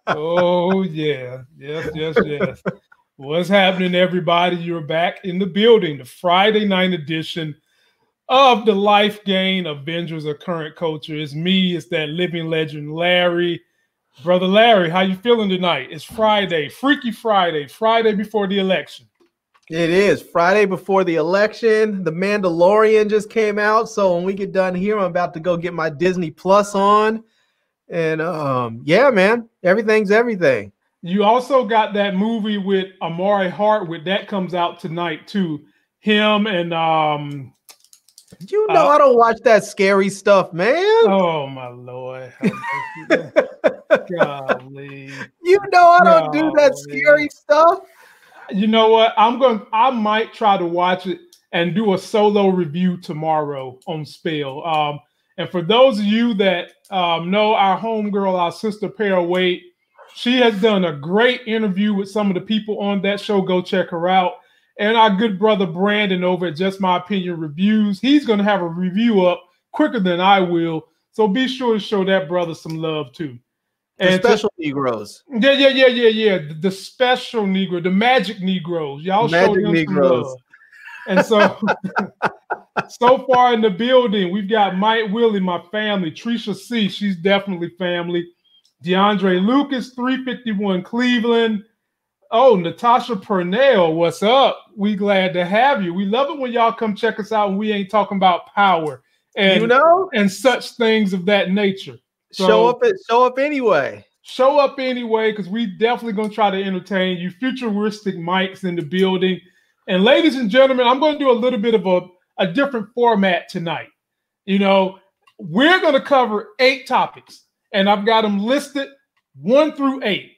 Oh, yeah. Yes, yes, yes. What's happening, everybody? You're back in the building, the Friday night edition of the Life Gain Avengers of Current Culture. It's me, it's that living legend, Larry. Brother Larry, how you feeling tonight? It's Friday, Freaky Friday, Friday before the election. It is Friday before the election. The Mandalorian just came out, so when we get done here, I'm about to go get my Disney Plus on. And yeah, man, everything's everything. You also got that movie with Amari Hartwood that comes out tonight too. Him and You know I don't watch that scary stuff, man. oh my Lord. Golly. You know I don't do that scary stuff. You know what? I might try to watch it and do a solo review tomorrow on Spell. And for those of you that know our homegirl, our sister Para Wade, she has done a great interview with some of the people on that show. Go check her out. And our good brother Brandon over at Just My Opinion Reviews, he's going to have a review up quicker than I will. So be sure to show that brother some love too. And special Negroes. Yeah. The special Negro, the magic Negroes. Y'all show them Negroes. some love. And so, so far in the building, we've got Mike Willie, my family. Trisha C, she's definitely family. DeAndre Lucas, 351 Cleveland. Oh, Natasha Purnell, what's up? We glad to have you. We love it when y'all come check us out and we ain't talking about power and and such things of that nature. So, show up anyway. Show up anyway, because we definitely gonna try to entertain you. Futuristic Mike's in the building. And ladies and gentlemen, I'm going to do a little bit of a different format tonight. You know, we're going to cover 8 topics, and I've got them listed 1 through 8.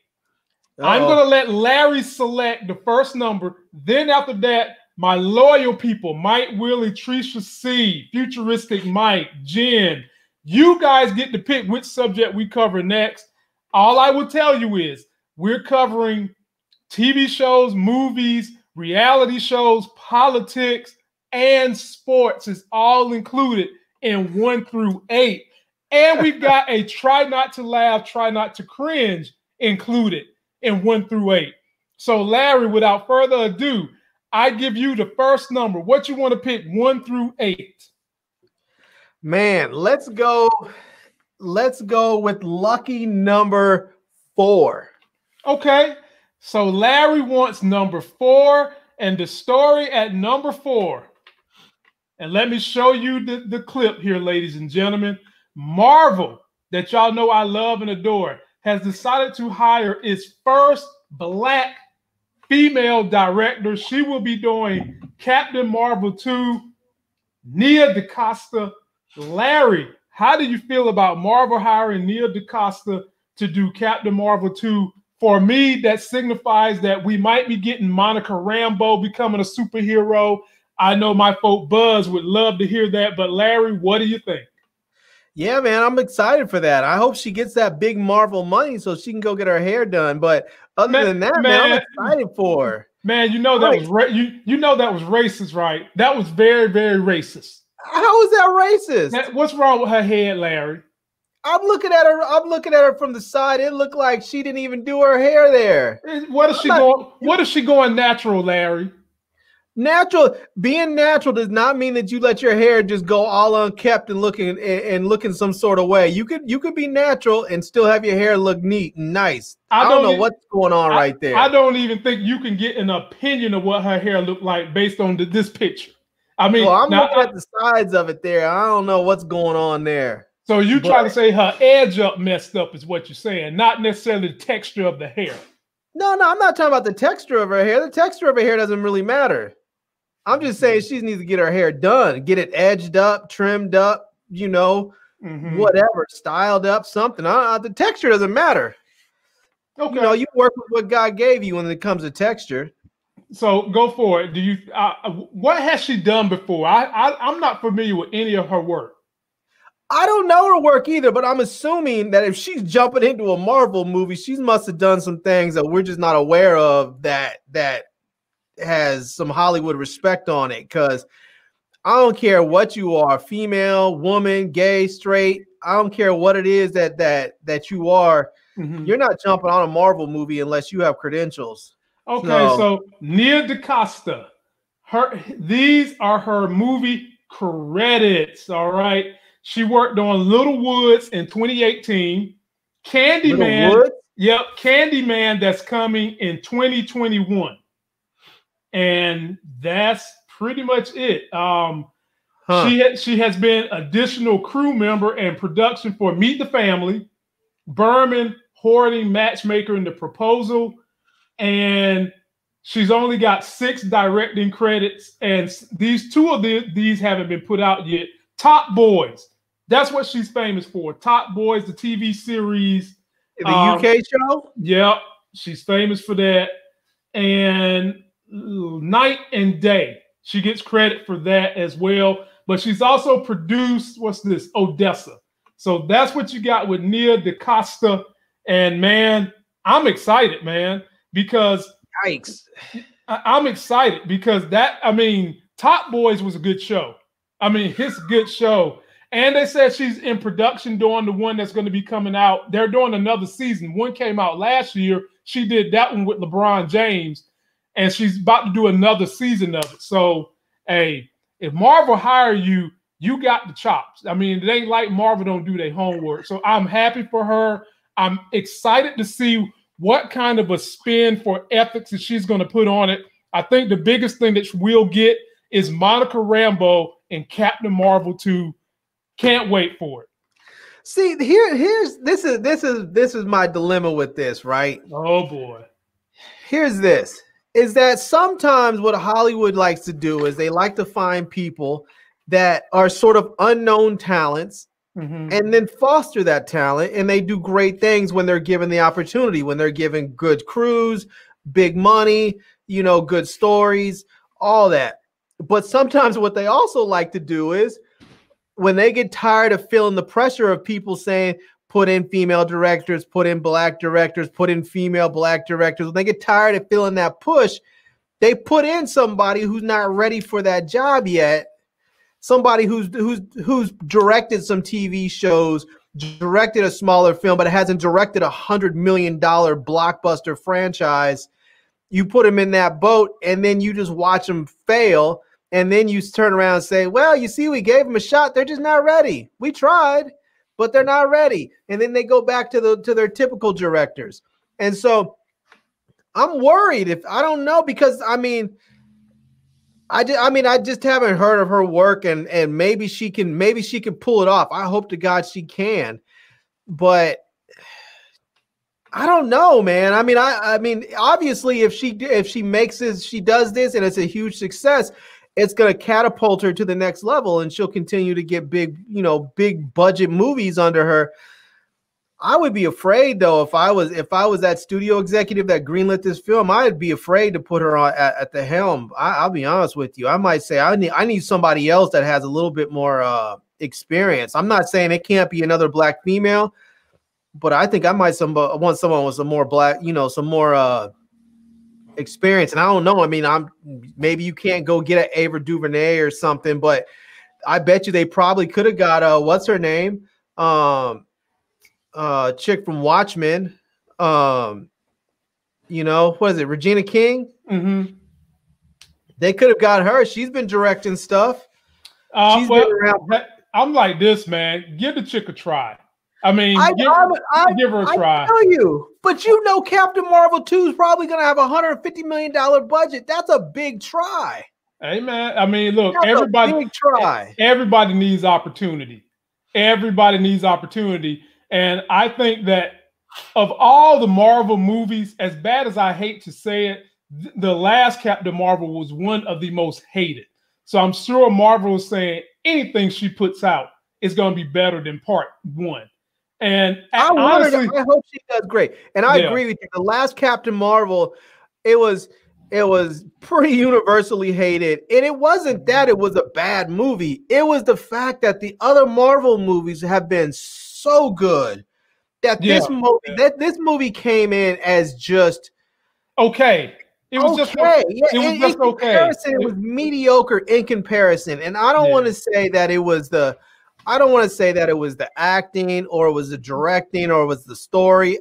I'm going to let Larry select the first number. Then after that, my loyal people, Mike Willie, Trisha C, Futuristic Mike, Jen, you guys get to pick which subject we cover next. All I will tell you is we're covering TV shows, movies, reality shows, politics, and sports is all included in 1 through 8. And we've got a try not to laugh, try not to cringe included in 1 through 8. So Larry, without further ado, I give you the first number. What you want to pick 1 through 8? Man, let's go with lucky number 4. Okay. So Larry wants number 4 and the story at number 4. And let me show you the clip here, ladies and gentlemen. Marvel, that y'all know I love and adore, has decided to hire its first Black female director. She will be doing Captain Marvel 2, Nia DaCosta. Larry, how do you feel about Marvel hiring Nia DaCosta to do Captain Marvel 2? For me, that signifies that we might be getting Monica Rambeau becoming a superhero. I know my folk Buzz would love to hear that, but Larry, what do you think? Yeah, man, I'm excited for that. I hope she gets that big Marvel money so she can go get her hair done. But other than that, man, I'm excited for her. Man, you know that was you know that was racist, right? That was very, very racist. How is that racist? What's wrong with her head, Larry? I'm looking at her from the side. It looked like she didn't even do her hair there. What is she going natural, Larry? Natural. Being natural does not mean that you let your hair just go all unkept and looking some sort of way. You could be natural and still have your hair look neat and nice. I don't know what's going on right there. I don't even think you can get an opinion of what her hair looked like based on this picture. I mean, I'm looking at the sides of it there. I don't know what's going on there. So you try to say her edge up messed up is what you're saying, not necessarily the texture of the hair. No, I'm not talking about the texture of her hair. The texture of her hair doesn't really matter. I'm just saying she needs to get her hair done, get it edged up, trimmed up, whatever, styled up, something. The texture doesn't matter. Okay. You work with what God gave you when it comes to texture. So go for it. Do you? What has she done before? I'm not familiar with any of her work. I don't know her work either, but I'm assuming that if she's jumping into a Marvel movie, she must have done some things that we're just not aware of that has some Hollywood respect on it. Because I don't care what you are, female, woman, gay, straight. I don't care what it is that you are. You're not jumping on a Marvel movie unless you have credentials. Okay, so Nia DaCosta, these are her movie credits. All right, she worked on Little Woods in 2018, Candyman. Yep, Candyman that's coming in 2021, and that's pretty much it. She has been additional crew member and production for Meet the Family, Berman, Hoarding, Matchmaker, and The Proposal. And she's only got 6 directing credits, and these 2 of these haven't been put out yet. Top Boys, that's what she's famous for. Top Boys, the TV series, the UK show. Yep, she's famous for that. And Night and Day, she gets credit for that as well. But she's also produced Odessa. So that's what you got with Nia DaCosta. And man, I'm excited, man. Because yikes. I'm excited because Top Boys was a good show. It's a good show. And they said she's in production doing the one that's going to be coming out. They're doing another season. One came out last year. She did that one with LeBron James, and she's about to do another season of it. So, hey, if Marvel hire you, you got the chops. It ain't like Marvel don't do their homework. So I'm happy for her. I'm excited to see what kind of a spin for ethics that she's going to put on it. I think the biggest thing that we'll get is Monica Rambeau in Captain Marvel 2. Can't wait for it. See, this is my dilemma with this, right? Oh boy. Here's this. Is that sometimes what Hollywood likes to do is they like to find people that are sort of unknown talents. And then foster that talent, and they do great things when they're given the opportunity, when they're given good crews, big money, good stories, all that. But sometimes what they also like to do is when they get tired of feeling the pressure of people saying, put in female directors, put in black directors, put in female black directors, when they get tired of feeling that push, they put in somebody who's not ready for that job yet. Somebody who's directed some TV shows, directed a smaller film, but hasn't directed $100 million blockbuster franchise. You put them in that boat, and then you just watch them fail, and then you turn around and say, well, you see, we gave them a shot. They're just not ready. We tried, but they're not ready. And then they go back to their typical directors. And so I'm worried I don't know, because I just haven't heard of her work, and maybe she can pull it off. I hope to God she can, but I don't know, man. Obviously, if she does this, and it's a huge success, it's going to catapult her to the next level, and she'll continue to get big budget movies under her. I would be afraid, though, if I was that studio executive that greenlit this film, I'd be afraid to put her on at the helm. I'll be honest with you. I might say I need somebody else that has a little bit more experience. I'm not saying it can't be another black female, but I think I might want someone with some more black, some more experience. And I don't know. Maybe you can't go get an Ava DuVernay or something, but I bet you they probably could have got what's her name? Chick from Watchmen, what is it, Regina King? They could have got her. She's been directing stuff. She's been around. I'm like this, man. Give the chick a try. Give her a try. I tell you, but Captain Marvel 2 is probably going to have $150 million budget. That's a big try. Hey, man. Look, that's everybody needs opportunity. Everybody needs opportunity. And I think that of all the Marvel movies, as bad as I hate to say it, the last Captain Marvel was one of the most hated. So I'm sure Marvel is saying anything she puts out is going to be better than part 1. And honestly, I hope she does great. And I agree with you. The last Captain Marvel, it was pretty universally hated. And it wasn't that it was a bad movie. It was the fact that the other Marvel movies have been so good that this movie came in as just okay. It was just okay. It was mediocre in comparison. And I don't want to say that it was the acting or it was the directing or it was the story.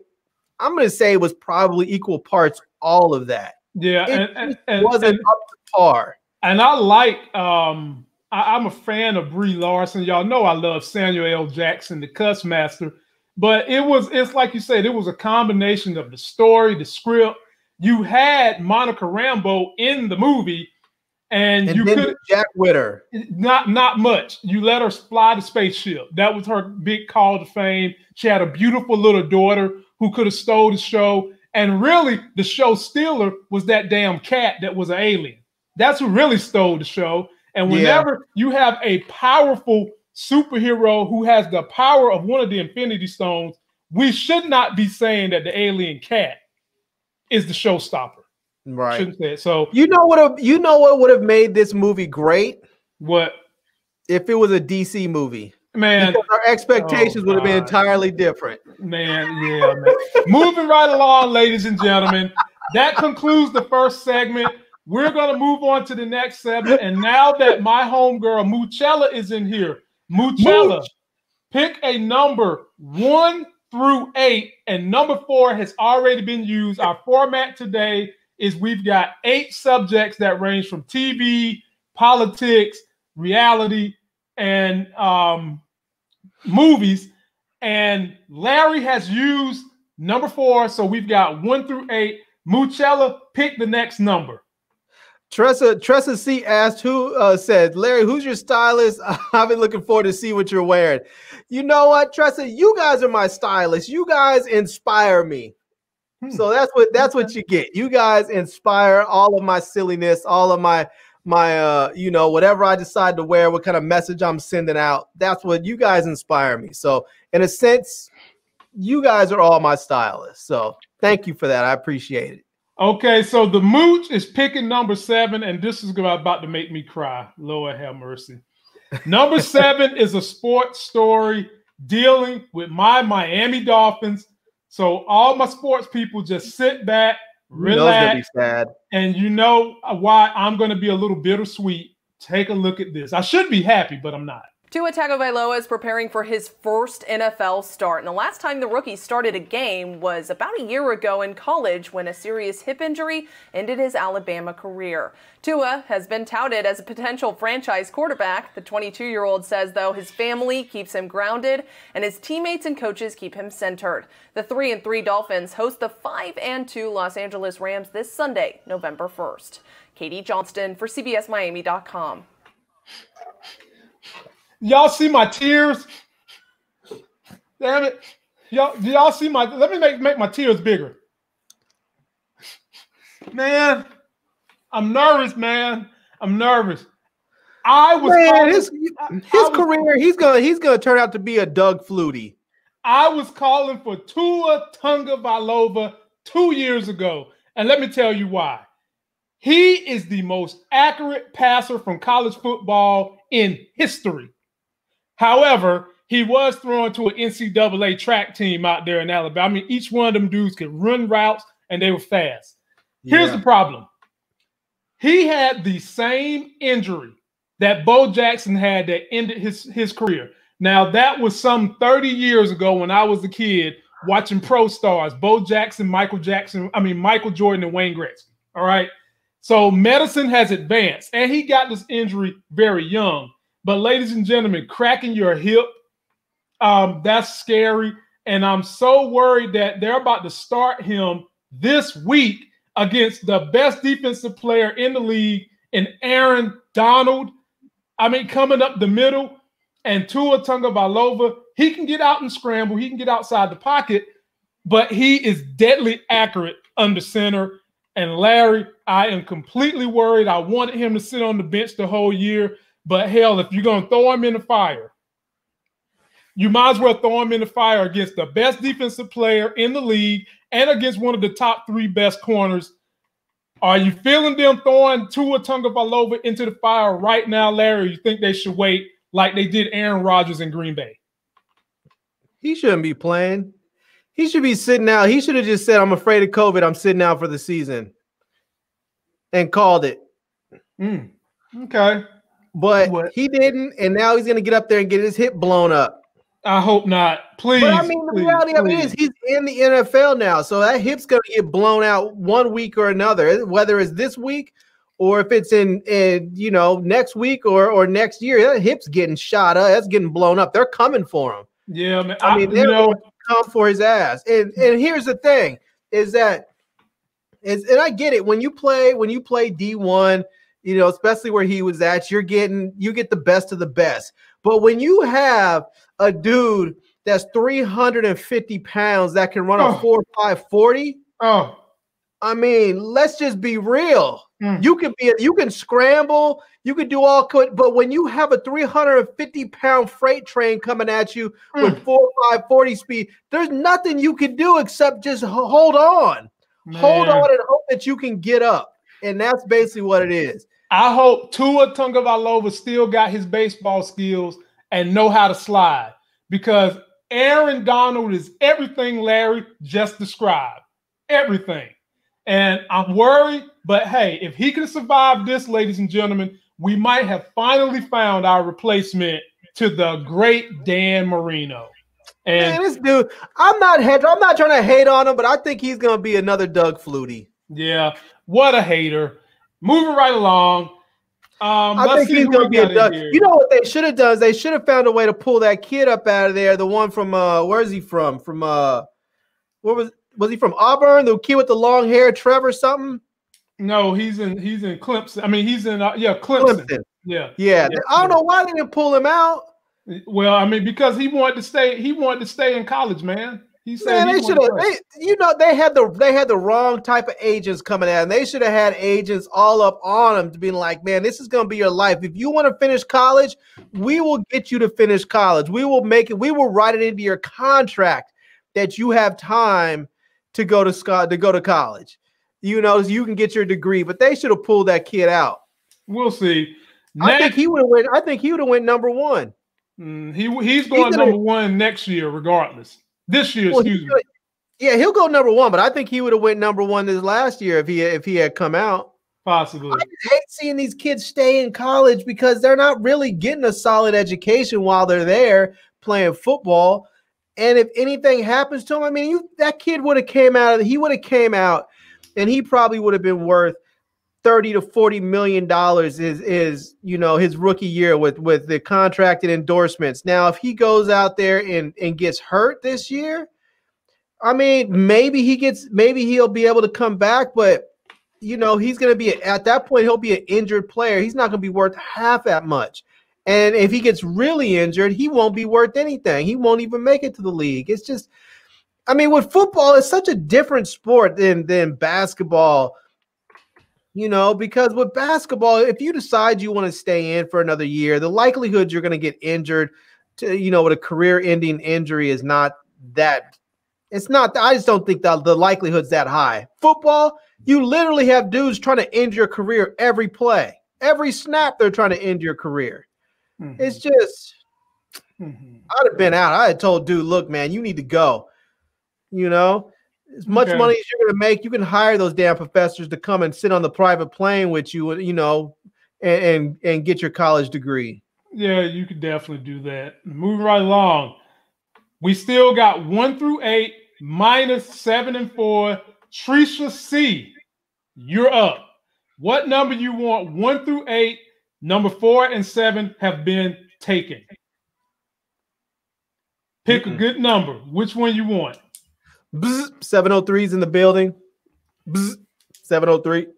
I'm going to say it was probably equal parts all of that. Yeah, it wasn't up to par. And I like I'm a fan of Brie Larson. Y'all know I love Samuel L. Jackson, the Cuss Master. But it's like you said, it was a combination of the story, the script. You had Monica Rambeau in the movie, and you could Jack Witter. Not much. You let her fly the spaceship. That was her big call to fame. She had a beautiful little daughter who could have stole the show. And really, the show stealer was that damn cat that was an alien. That's who really stole the show. And whenever you have a powerful superhero who has the power of one of the Infinity Stones, we should not be saying that the alien cat is the showstopper. Right. Shouldn't say it. So you know what would have made this movie great? What? If it was a DC movie. Man, because our expectations would have been entirely different. Man. Moving right along, ladies and gentlemen. That concludes the first segment. We're going to move on to the next segment. And now that my homegirl, Moochella, is in here, Moochella, pick a number 1 through 8, and number 4 has already been used. Our format today is we've got 8 subjects that range from TV, politics, reality, and movies. And Larry has used number 4, so we've got 1 through 8. Moochella, pick the next number. Tressa C asked, said, Larry, who's your stylist? I've been looking forward to see what you're wearing. You know what, Tressa, you guys are my stylists. You guys inspire me. So that's what you get. You guys inspire all of my silliness, all of my whatever I decide to wear, what kind of message I'm sending out. That's what you guys inspire me. So in a sense, you guys are all my stylists. So thank you for that. I appreciate it. Okay, so the Mooch is picking number 7, and this is about to make me cry. Lord have mercy. Number 7 is a sports story dealing with my Miami Dolphins. So all my sports people just sit back, relax, and you know why I'm going to be a little bittersweet. Take a look at this. I should be happy, but I'm not. Tua Tagovailoa is preparing for his first NFL start, and the last time the rookie started a game was about a year ago in college when a serious hip injury ended his Alabama career. Tua has been touted as a potential franchise quarterback. The 22-year-old says, though, his family keeps him grounded and his teammates and coaches keep him centered. The 3-3 Dolphins host the 5-2 Los Angeles Rams this Sunday, November 1st. Katie Johnston for CBSMiami.com. Y'all see my tears? Damn it. Y'all see my, let me make my tears bigger. Man, I'm nervous, man. I'm nervous. His career, he's gonna turn out to be a Doug Flutie. I was calling for Tua Tagovailoa 2 years ago, and let me tell you why. He is the most accurate passer from college football in history. However, he was thrown to an NCAA track team out there in Alabama. I mean, each one of them dudes could run routes, and they were fast. Here's the problem. He had the same injury that Bo Jackson had that ended his career. Now, that was some 30 years ago when I was a kid watching pro stars, Bo Jackson, Michael Jordan, and Wayne Gretzky. All right? So medicine has advanced, and he got this injury very young. But ladies and gentlemen, cracking your hip, that's scary. And I'm so worried that they're about to start him this week against the best defensive player in the league in Aaron Donald. I mean, coming up the middle. And Tua Tagovailoa, he can get out and scramble. He can get outside the pocket, but he is deadly accurate under center. And Larry, I am completely worried. I wanted him to sit on the bench the whole year. But hell, if you're going to throw him in the fire, you might as well throw him in the fire against the best defensive player in the league and against one of the top 3 best corners. Are you feeling them throwing Tua Tagovailoa into the fire right now, Larry? Or you think they should wait like they did Aaron Rodgers in Green Bay? He shouldn't be playing. He should be sitting out. He should have just said, I'm afraid of COVID. I'm sitting out for the season and called it. Okay. But he didn't, and now he's going to get up there and get his hip blown up. I hope not. Please. But I mean, the reality of it is he's in the NFL now. So that hip's going to get blown out one week or another, whether it's this week or if it's in next week or next year. That hip's getting shot up. That's getting blown up. They're coming for him. Yeah, man. I mean, they're going to come for his ass. And here's the thing is that and I get it. When you play D1, especially where he was at, you get the best of the best. But when you have a dude that's 350 pounds that can run a 4.5 40, I mean, let's just be real. You can scramble, you can do all but when you have a 350-pound freight train coming at you with 4.5 40 speed, there's nothing you can do except just hold on. Man. Hold on and hope that you can get up. And that's basically what it is. I hope Tua Tagovailoa still got his baseball skills and know how to slide, because Aaron Donald is everything Larry just described. Everything. And I'm worried, but hey, if he can survive this, ladies and gentlemen, we might have finally found our replacement to the great Dan Marino. And man, this dude, I'm not trying to hate on him, but I think he's going to be another Doug Flutie. Yeah, what a hater. Moving right along. I think he's going to be a Doug. You know what they should have done? Is they should have found a way to pull that kid up out of there. The one from where is he from? From was he from Auburn? The kid with the long hair, Trevor something? No, he's in Clemson. I mean, he's in Clemson. Yeah. I don't know why they didn't pull him out. Well, I mean, because he wanted to stay. He wanted to stay in college, man. He said they should have. They had the wrong type of agents coming at him. They should have had agents all up on him to be like, man, this is going to be your life. If you want to finish college, we will get you to finish college. We will make it. We will write it into your contract that you have time to go to college. So you can get your degree. But they should have pulled that kid out. We'll see. I think he would have went number one. He's going number one next year, regardless. This year, excuse me. Yeah, he'll go number one, but I think he would have went number one this last year if he had come out. Possibly. I just hate seeing these kids stay in college because they're not really getting a solid education while they're there playing football. And if anything happens to him, I mean, that kid would have came out, and he probably would have been worth $30 to $40 million is his rookie year with the contracted endorsements. Now, if he goes out there and gets hurt this year, I mean, maybe he'll be able to come back, but he's going to be at that point, he'll be an injured player. He's not going to be worth half that much. And if he gets really injured, he won't be worth anything. He won't even make it to the league. It's just, I mean, with football, it's such a different sport than basketball. Because with basketball, if you decide you want to stay in for another year, the likelihood you're going to get injured with a career-ending injury is not that. It's not. I just don't think that the likelihood's that high. Football, you literally have dudes trying to end your career every play, every snap. They're trying to end your career. Mm-hmm. It's just. Mm-hmm. I'd have been out. I had told dude, look, man, you need to go. As much money as you're going to make, you can hire those damn professors to come and sit on the private plane with you, and get your college degree. Yeah, you could definitely do that. Moving right along. We still got 1 through 8, -7 and 4. Trisha C., you're up. What number you want? 1 through 8, number 4 and 7 have been taken. Pick a good number. Which one you want? 703's in the building. 703.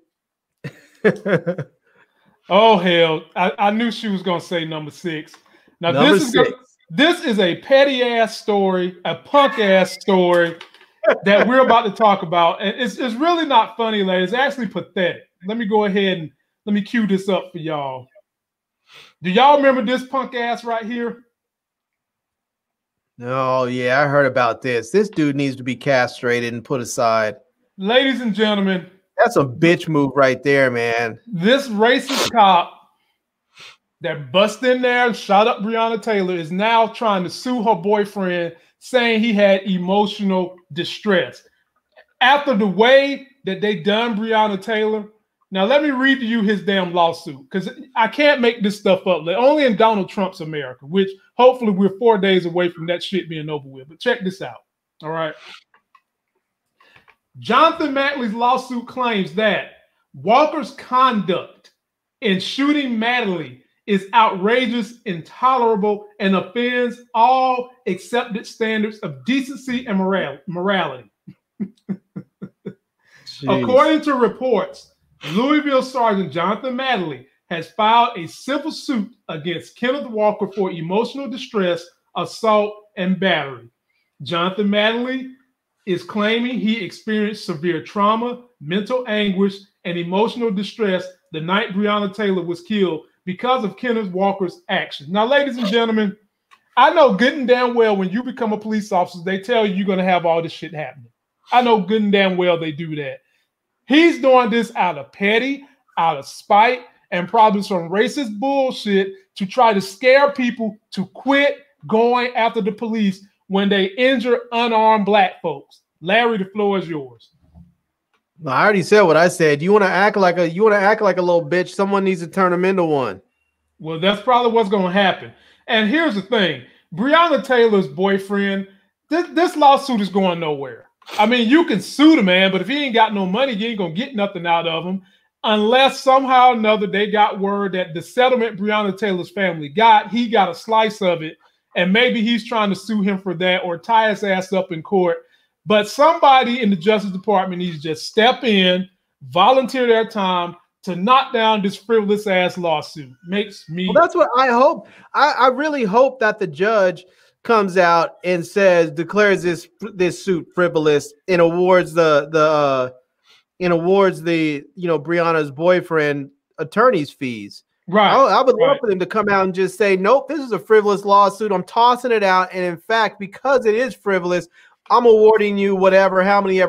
Oh, hell. I knew she was going to say number 6. Now, this is a petty-ass story, a punk-ass story that we're about to talk about. And it's really not funny, ladies. It's actually pathetic. Let me go ahead and let me cue this up for y'all. Do y'all remember this punk-ass right here? Oh, yeah, I heard about this. This dude needs to be castrated and put aside. Ladies and gentlemen. That's a bitch move right there, man. This racist cop that bust in there and shot up Breonna Taylor is now trying to sue her boyfriend, saying he had emotional distress. After the way that they done Breonna Taylor, Now, let me read to you his damn lawsuit, because I can't make this stuff up. Like, only in Donald Trump's America, which hopefully we're 4 days away from that shit being over with. But check this out. All right. Jonathan Matley's lawsuit claims that Walker's conduct in shooting Madley is outrageous, intolerable, and offends all accepted standards of decency and morality. According to reports, Louisville Sergeant Jonathan Madley has filed a civil suit against Kenneth Walker for emotional distress, assault, and battery. Jonathan Madley is claiming he experienced severe trauma, mental anguish, and emotional distress the night Breonna Taylor was killed because of Kenneth Walker's actions. Now, ladies and gentlemen, I know good and damn well when you become a police officer, they tell you you're going to have all this shit happening. I know good and damn well they do that. He's doing this out of petty, out of spite, and probably some racist bullshit to try to scare people to quit going after the police when they injure unarmed black folks. Larry, the floor is yours. I already said what I said. You want to act like a little bitch? Someone needs to turn him into one. Well, that's probably what's going to happen. And here's the thing: Breonna Taylor's boyfriend. This lawsuit is going nowhere. I mean, you can sue the man, but if he ain't got no money, you ain't gonna get nothing out of him, unless somehow or another they got word that the settlement Breonna Taylor's family got, he got a slice of it, and maybe he's trying to sue him for that or tie his ass up in court. But somebody in the Justice Department needs to just step in, volunteer their time to knock down this frivolous ass lawsuit. Makes me. Well, that's what I hope. I really hope that the judge comes out and declares this suit frivolous and awards the Breonna's boyfriend attorney's fees. Right. I would love for them to come out and just say, nope, this is a frivolous lawsuit. I'm tossing it out. And in fact, because it is frivolous, I'm awarding you how many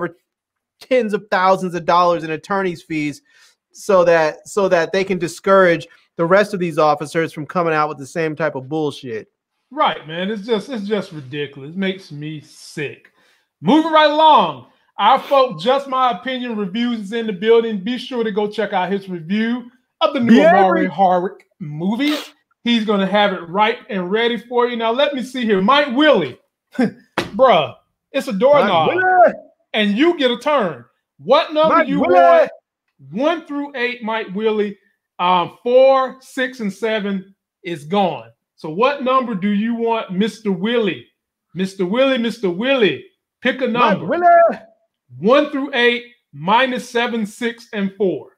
tens of thousands of dollars in attorney's fees so that they can discourage the rest of these officers from coming out with the same type of bullshit. Right, man. It's just ridiculous. It makes me sick. Moving right along. Our folk Just My Opinion Reviews is in the building. Be sure to go check out his review of the new Amari Hardwick movie. He's going to have it right and ready for you. Now, let me see here. Mike Willie. Bruh, it's a doorknob. And you get a turn. What number Mike you Willie. Want? 1 through 8, Mike Willie. 4, 6, and 7 is gone. So what number do you want, Mr. Willie? Mr. Willie, Mr. Willie, pick a number. 1 through 8, -7, 6, and 4.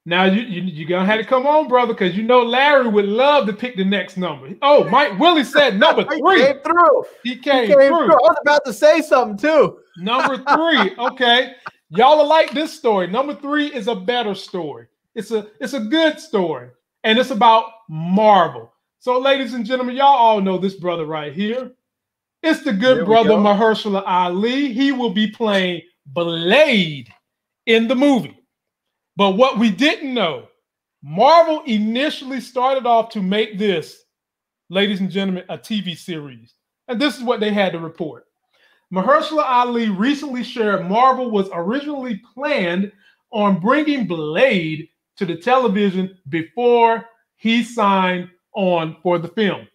Now you're going to have to come on, brother, because you know Larry would love to pick the next number. Oh, Mike Willie said number 3. He came through. He came through. I was about to say something, too. Number 3. Okay. Y'all will like this story. Number 3 is a better story. It's a good story. And it's about Marvel. So, ladies and gentlemen, y'all all know this brother right here. It's the good brother Mahershala Ali. He will be playing Blade in the movie. But what we didn't know, Marvel initially started off to make this, ladies and gentlemen, a TV series. And this is what they had to report. Mahershala Ali recently shared Marvel was originally planned on bringing Blade to the television before he signed on for the film.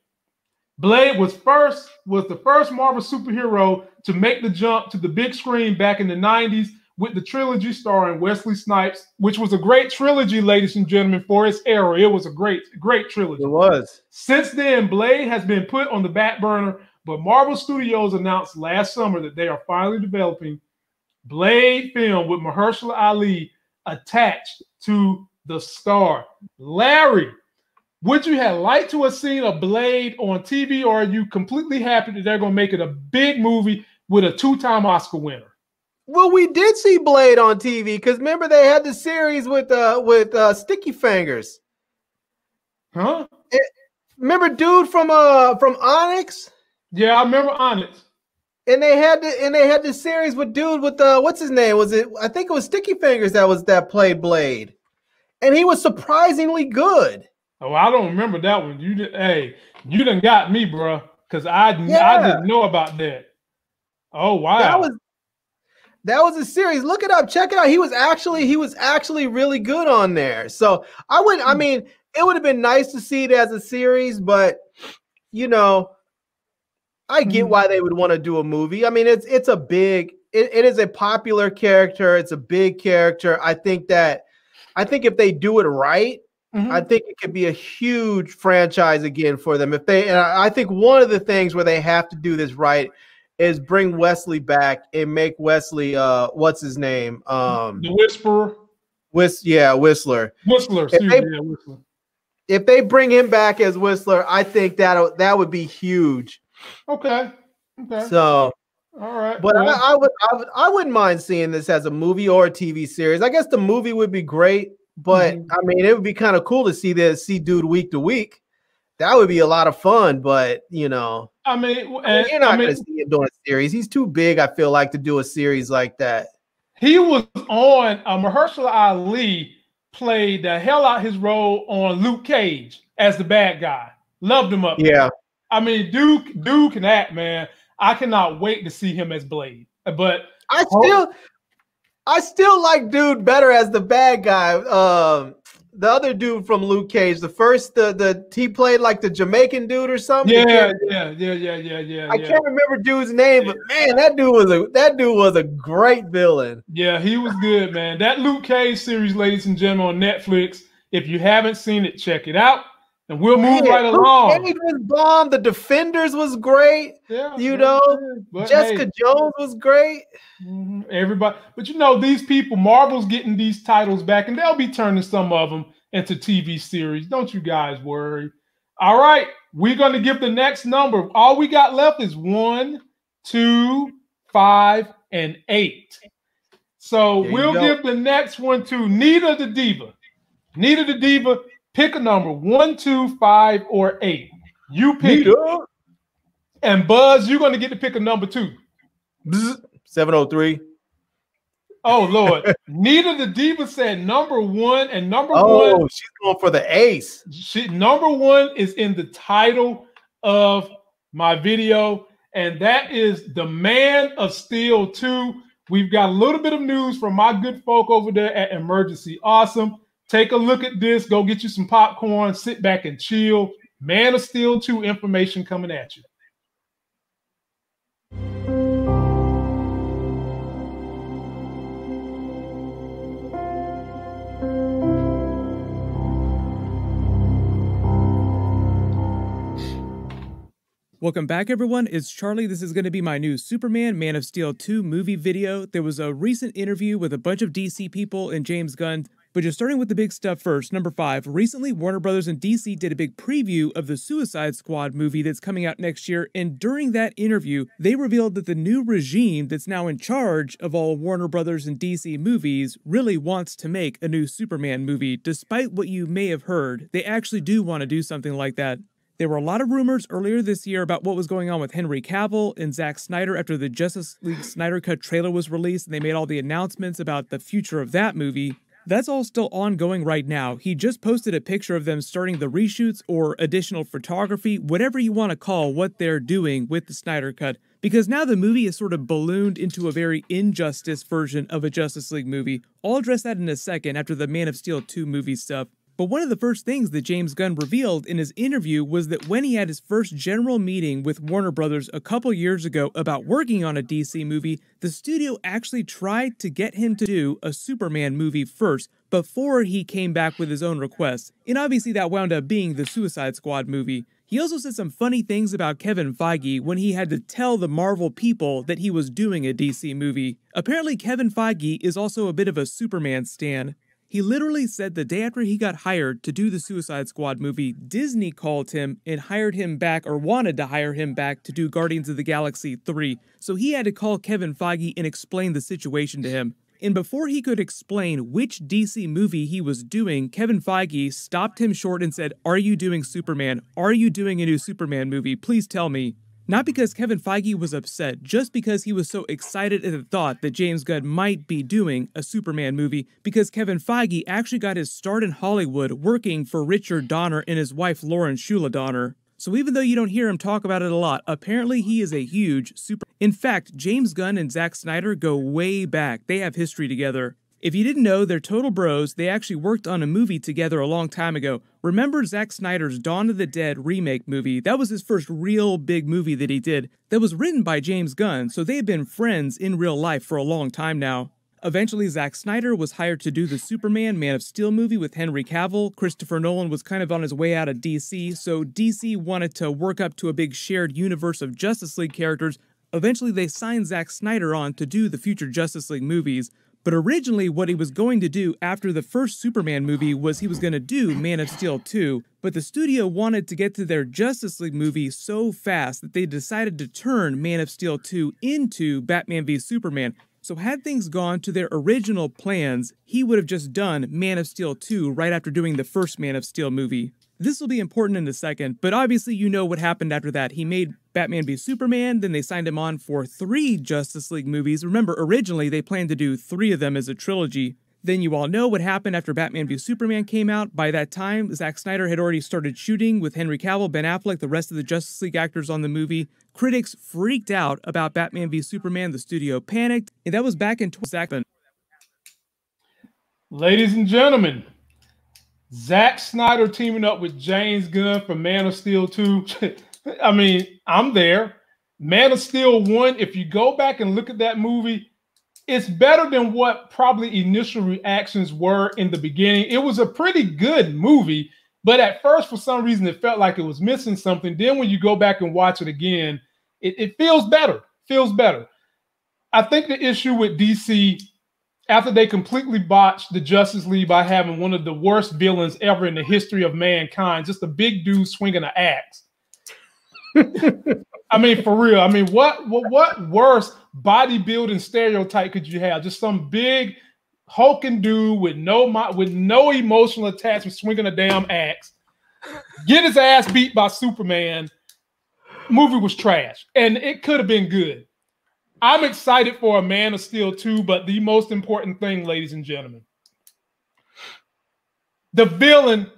Blade was the first Marvel superhero to make the jump to the big screen back in the 90s with the trilogy starring Wesley Snipes, which was a great trilogy, ladies and gentlemen, for its era. It was a great trilogy. It was. Since then, Blade has been put on the back burner, but Marvel Studios announced last summer that they are finally developing Blade film with Mahershala Ali attached to the star. Larry, would you have liked to have seen a Blade on TV, or are you completely happy that they're going to make it a big movie with a 2-time Oscar winner? Well, we did see Blade on TV because remember they had the series with Sticky Fingers. Huh? Remember dude from Onyx? Yeah, I remember Onyx. And they had the series with dude with what's his name? I think it was Sticky Fingers that played Blade. And he was surprisingly good. Oh, I don't remember that one. You done got me, bro, because I didn't know about that. Oh, wow. That was a series. Look it up. Check it out. He was actually really good on there. So I mean, it would have been nice to see it as a series, but you know, I get why they would want to do a movie. I mean, it is a popular character. It's a big character. I think if they do it right, I think it could be a huge franchise again for them. And I think one of the things where they have to do this right is bring Wesley back and make Wesley what's his name? The Whisperer. Whistler. Whistler. Whistler. If they bring him back as Whistler, I think that would be huge. Okay. So all right. But I wouldn't mind seeing this as a movie or a TV series. I guess the movie would be great, but I mean, it would be kind of cool to see dude week to week. That would be a lot of fun, but you know, I mean you're not going to see him doing a series. He's too big, I feel like, to do a series like that. He was on Mahershala Ali played the hell out his role on Luke Cage as the bad guy. Loved him up. Yeah. I mean, dude can act, man. I cannot wait to see him as Blade. But I still like dude better as the bad guy. The other dude from Luke Cage, he played like the Jamaican dude or something. Yeah. I can't remember dude's name, but man, that dude was a great villain. Yeah, he was good, man. That Luke Cage series, ladies and gentlemen, on Netflix. If you haven't seen it, check it out. And we'll move right along. Luke Cage was bomb. The Defenders was great. Yeah, Jessica Jones was great. Everybody, but you know, these people, Marvel's getting these titles back, and they'll be turning some of them into TV series. Don't you guys worry. All right, we're going to give the next number. All we got left is 1, 2, 5, and 8. So we'll give the next one to Nita the Diva. Nita the Diva. Pick a number, 1, 2, 5, or 8. You pick it. And Buzz, you're going to get to pick a number 2. 703. Oh, Lord. Nita the Diva said number 1, and number 1. Oh, she's going for the ace. Number 1 is in the title of my video, and that is The Man of Steel 2. We've got a little bit of news from my good folk over there at Emergency Awesome. Take a look at this. Go get you some popcorn. Sit back and chill. Man of Steel 2 information coming at you. Welcome back, everyone. It's Charlie. This is going to be my new Superman Man of Steel 2 movie video. There was a recent interview with a bunch of DC people and James Gunn. But just starting with the big stuff first, number 5. Recently, Warner Brothers and DC did a big preview of the Suicide Squad movie that's coming out next year, and during that interview, they revealed that the new regime that's now in charge of all Warner Brothers and DC movies really wants to make a new Superman movie. Despite what you may have heard, they actually do want to do something like that. There were a lot of rumors earlier this year about what was going on with Henry Cavill and Zack Snyder after the Justice League Snyder Cut trailer was released, and they made all the announcements about the future of that movie. That's all still ongoing right now. He just posted a picture of them starting the reshoots or additional photography, whatever you want to call what they're doing with the Snyder Cut, because now the movie is sort of ballooned into a very Injustice version of a Justice League movie. I'll address that in a second after the Man of Steel 2 movie stuff. But one of the first things that James Gunn revealed in his interview was that when he had his first general meeting with Warner Brothers a couple years ago about working on a DC movie, the studio actually tried to get him to do a Superman movie first before he came back with his own request. And obviously that wound up being the Suicide Squad movie. He also said some funny things about Kevin Feige when he had to tell the Marvel people that he was doing a DC movie. Apparently Kevin Feige is also a bit of a Superman stan. He literally said the day after he got hired to do the Suicide Squad movie, Disney called him and hired him back, or wanted to hire him back, to do Guardians of the Galaxy 3. So he had to call Kevin Feige and explain the situation to him. And before he could explain which DC movie he was doing, Kevin Feige stopped him short and said, "Are you doing Superman? Are you doing a new Superman movie? Please tell me." Not because Kevin Feige was upset, just because he was so excited at the thought that James Gunn might be doing a Superman movie, because Kevin Feige actually got his start in Hollywood working for Richard Donner and his wife Lauren Shula Donner. So even though you don't hear him talk about it a lot, apparently he is a huge super... In fact, James Gunn and Zack Snyder go way back. They have history together. If you didn't know, they're total bros. They actually worked on a movie together a long time ago. Remember Zack Snyder's Dawn of the Dead remake movie? That was his first real big movie that he did. That was written by James Gunn, so they've been friends in real life for a long time now. Eventually, Zack Snyder was hired to do the Superman Man of Steel movie with Henry Cavill. Christopher Nolan was kind of on his way out of DC, so DC wanted to work up to a big shared universe of Justice League characters. Eventually, they signed Zack Snyder on to do the future Justice League movies. But originally, what he was going to do after the first Superman movie was he was going to do Man of Steel 2, but the studio wanted to get to their Justice League movie so fast that they decided to turn Man of Steel 2 into Batman v Superman. So had things gone to their original plans, he would have just done Man of Steel 2 right after doing the first Man of Steel movie. This will be important in a second, but obviously you know what happened after that. He made Batman v Superman, then they signed him on for 3 Justice League movies. Remember, originally they planned to do 3 of them as a trilogy. Then you all know what happened after Batman v Superman came out. By that time, Zack Snyder had already started shooting with Henry Cavill, Ben Affleck, the rest of the Justice League actors on the movie. Critics freaked out about Batman v Superman. The studio panicked, and that was back in 2017. Ladies and gentlemen, Zack Snyder teaming up with James Gunn for Man of Steel 2. I mean, I'm there. Man of Steel 1, if you go back and look at that movie, it's better than what probably initial reactions were in the beginning. It was a pretty good movie, but at first, for some reason, it felt like it was missing something. Then when you go back and watch it again, it feels better. Feels better. I think the issue with DC, after they completely botched the Justice League by having one of the worst villains ever in the history of mankind, just a big dude swinging an axe. I mean, for real. I mean, what worse bodybuilding stereotype could you have? Just some big hulking dude with no emotional attachment swinging a damn axe. Get his ass beat by Superman. Movie was trash, and it could have been good. I'm excited for a Man of Steel 2, but the most important thing, ladies and gentlemen, the villain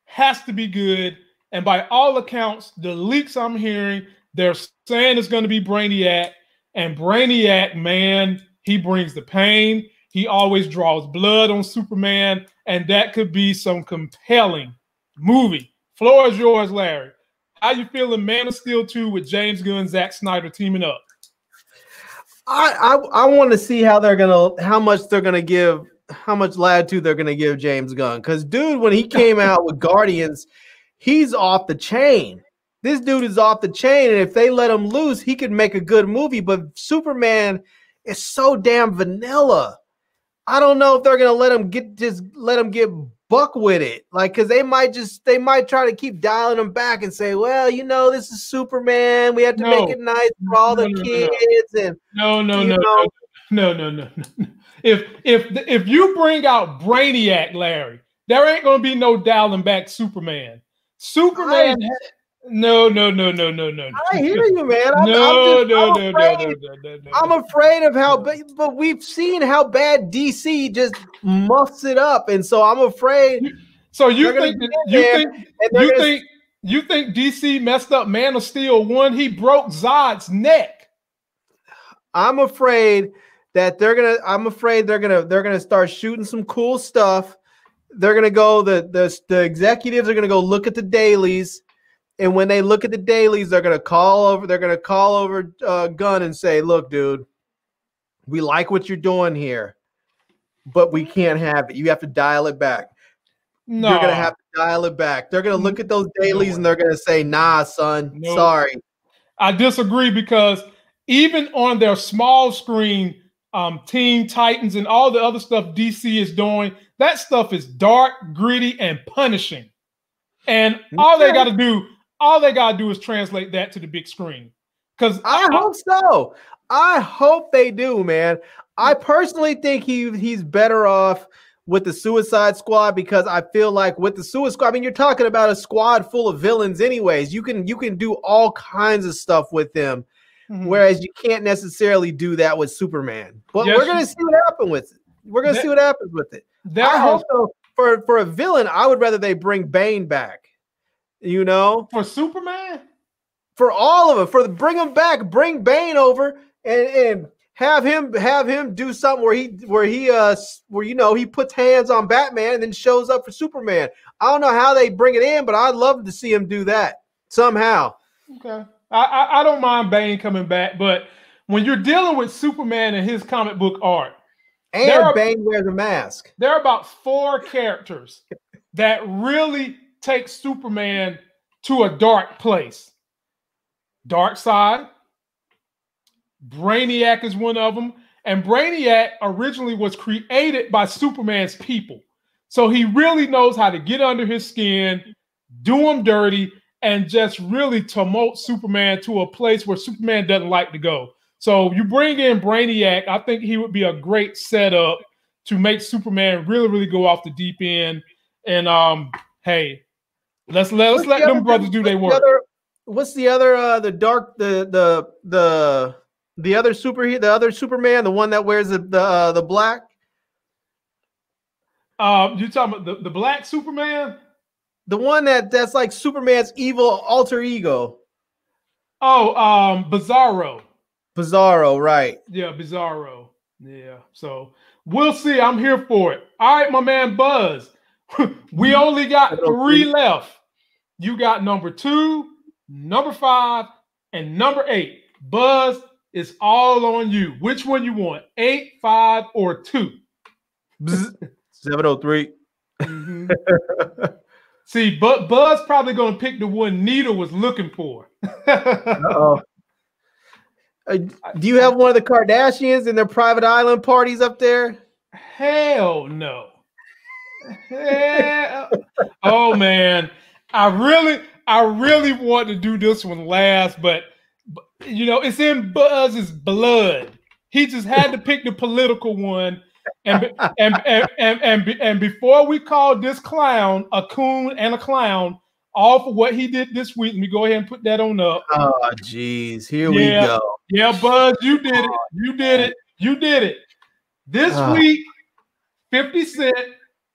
has to be good. And by all accounts, the leaks I'm hearing, they're saying it's going to be Brainiac. And Brainiac, man, he brings the pain. He always draws blood on Superman. And that could be some compelling movie. Floor is yours, Larry. How you feeling Man of Steel 2 with James Gunn and Zack Snyder teaming up? I want to see how much latitude they're gonna give James Gunn. Because dude, when he came out with Guardians, he's off the chain. This dude is off the chain, and if they let him loose, he could make a good movie. But Superman is so damn vanilla. I don't know if they're gonna let him get buck with it, like, because they might try to keep dialing him back and say, well, you know, this is Superman. We have to make it nice for all the kids. No. If you bring out Brainiac, Larry, there ain't gonna be no dialing back Superman. Superman. No. I hear you, man. I'm afraid of how, but we've seen how bad DC just muffs it up, and so I'm afraid. So you think DC messed up Man of Steel 1? He broke Zod's neck. I'm afraid that they're gonna start shooting some cool stuff. They're gonna go. The executives are gonna go look at the dailies. And when they look at the dailies, they're gonna call over Gunn and say, "Look, dude, we like what you're doing here, but we can't have it. You have to dial it back. No. You're gonna have to dial it back." They're gonna look at those dailies and they're gonna say, "Nah, son, sorry." I disagree, because even on their small screen, Teen Titans and all the other stuff DC is doing, that stuff is dark, gritty, and punishing. And all they got to do is translate that to the big screen. Because I hope so. I hope they do, man. I personally think he's better off with the Suicide Squad, because I feel like with the Suicide Squad, I mean, you're talking about a squad full of villains anyways. You can do all kinds of stuff with them, whereas you can't necessarily do that with Superman. But we're going to see what happens with it. We're going to see what happens with it. I hope so. For a villain, I would rather they bring Bane back. You know, for Superman, for all of them, bring him back, bring Bane over, and have him do something where he puts hands on Batman and then shows up for Superman. I don't know how they bring it in, but I'd love to see him do that somehow. Okay, I don't mind Bane coming back, but when you're dealing with Superman and his comic book art, and Bane wears a mask, there are about 4 characters that really take Superman to a dark place. Darkseid, Brainiac is one of them, and Brainiac originally was created by Superman's people. So he really knows how to get under his skin, do him dirty, and just really tumult Superman to a place where Superman doesn't like to go. So you bring in Brainiac, I think he would be a great setup to make Superman really, really go off the deep end. And hey, let's let them brothers do their work. What's the other the other Superman, the one that wears the black? You talking about the black Superman? The one that's like Superman's evil alter ego. Oh, Bizarro. Bizarro, right. Yeah, Bizarro. Yeah. So we'll see. I'm here for it. All right, my man Buzz. We only got 3 left. You got number 2, number 5, and number 8. Buzz, it's all on you. Which one you want? 8, 5, or 2? 703. Mm-hmm. See, but Buzz probably gonna pick the one Nita was looking for. Uh-oh. Do you have one of the Kardashians in their private island parties up there? Hell no. Oh man, I really want to do this one last, but you know it's in Buzz's blood. He just had to pick the political one, and before we call this clown a coon and a clown, all for what he did this week, let me go ahead and put that on up. Oh, geez, here we go. Yeah, Buzz, you did it. You did it. You did it. This week, 50 Cent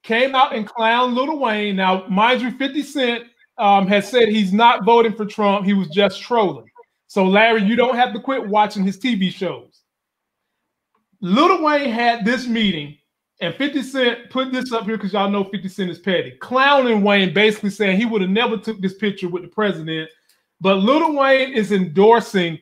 came out and clowned Lil Wayne. Now, mind you, 50 Cent has said he's not voting for Trump. He was just trolling. So, Larry, you don't have to quit watching his TV shows. Lil Wayne had this meeting, and 50 Cent put this up here because y'all know 50 Cent is petty. Clowning Wayne, basically saying he would have never took this picture with the president. But Lil Wayne is endorsing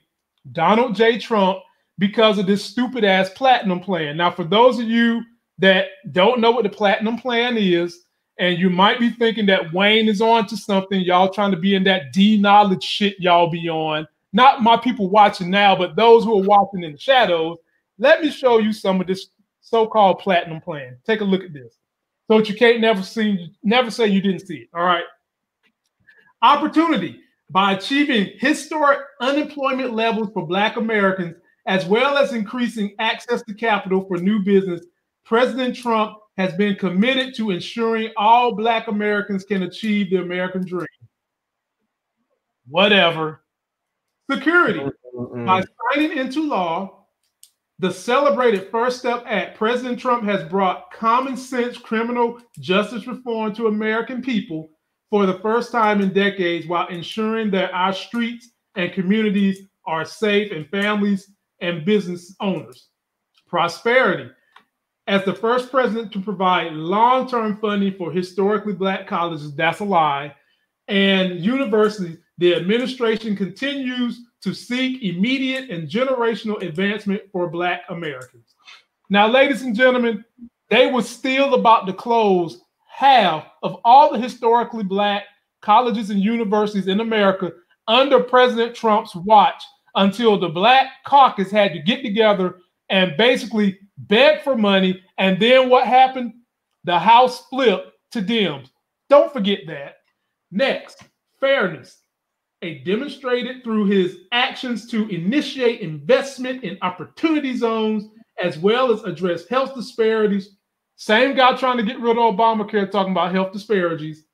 Donald J. Trump because of this stupid-ass platinum plan. Now, for those of you that don't know what the platinum plan is, and you might be thinking that Wayne is on to something, y'all trying to be in that D-knowledge shit y'all be on. Not my people watching now, but those who are watching in the shadows. Let me show you some of this so-called platinum plan. Take a look at this. So that you can't never say you didn't see it. All right. Opportunity. By achieving historic unemployment levels for Black Americans, as well as increasing access to capital for new business, President Trump has been committed to ensuring all Black Americans can achieve the American dream. Whatever. Security. By signing into law the celebrated First Step Act, President Trump has brought common sense criminal justice reform to American people for the first time in decades, while ensuring that our streets and communities are safe and families and business owners. Prosperity. As the first president to provide long-term funding for historically Black colleges, that's a lie, and universities, the administration continues to seek immediate and generational advancement for Black Americans. Now, ladies and gentlemen, they were still about to close half of all the historically Black colleges and universities in America under President Trump's watch until the Black caucus had to get together and basically beg for money. And then what happened? The House flipped to Dems. Don't forget that. Next, fairness. Demonstrated through his actions to initiate investment in opportunity zones, as well as address health disparities. Same guy trying to get rid of Obamacare talking about health disparities,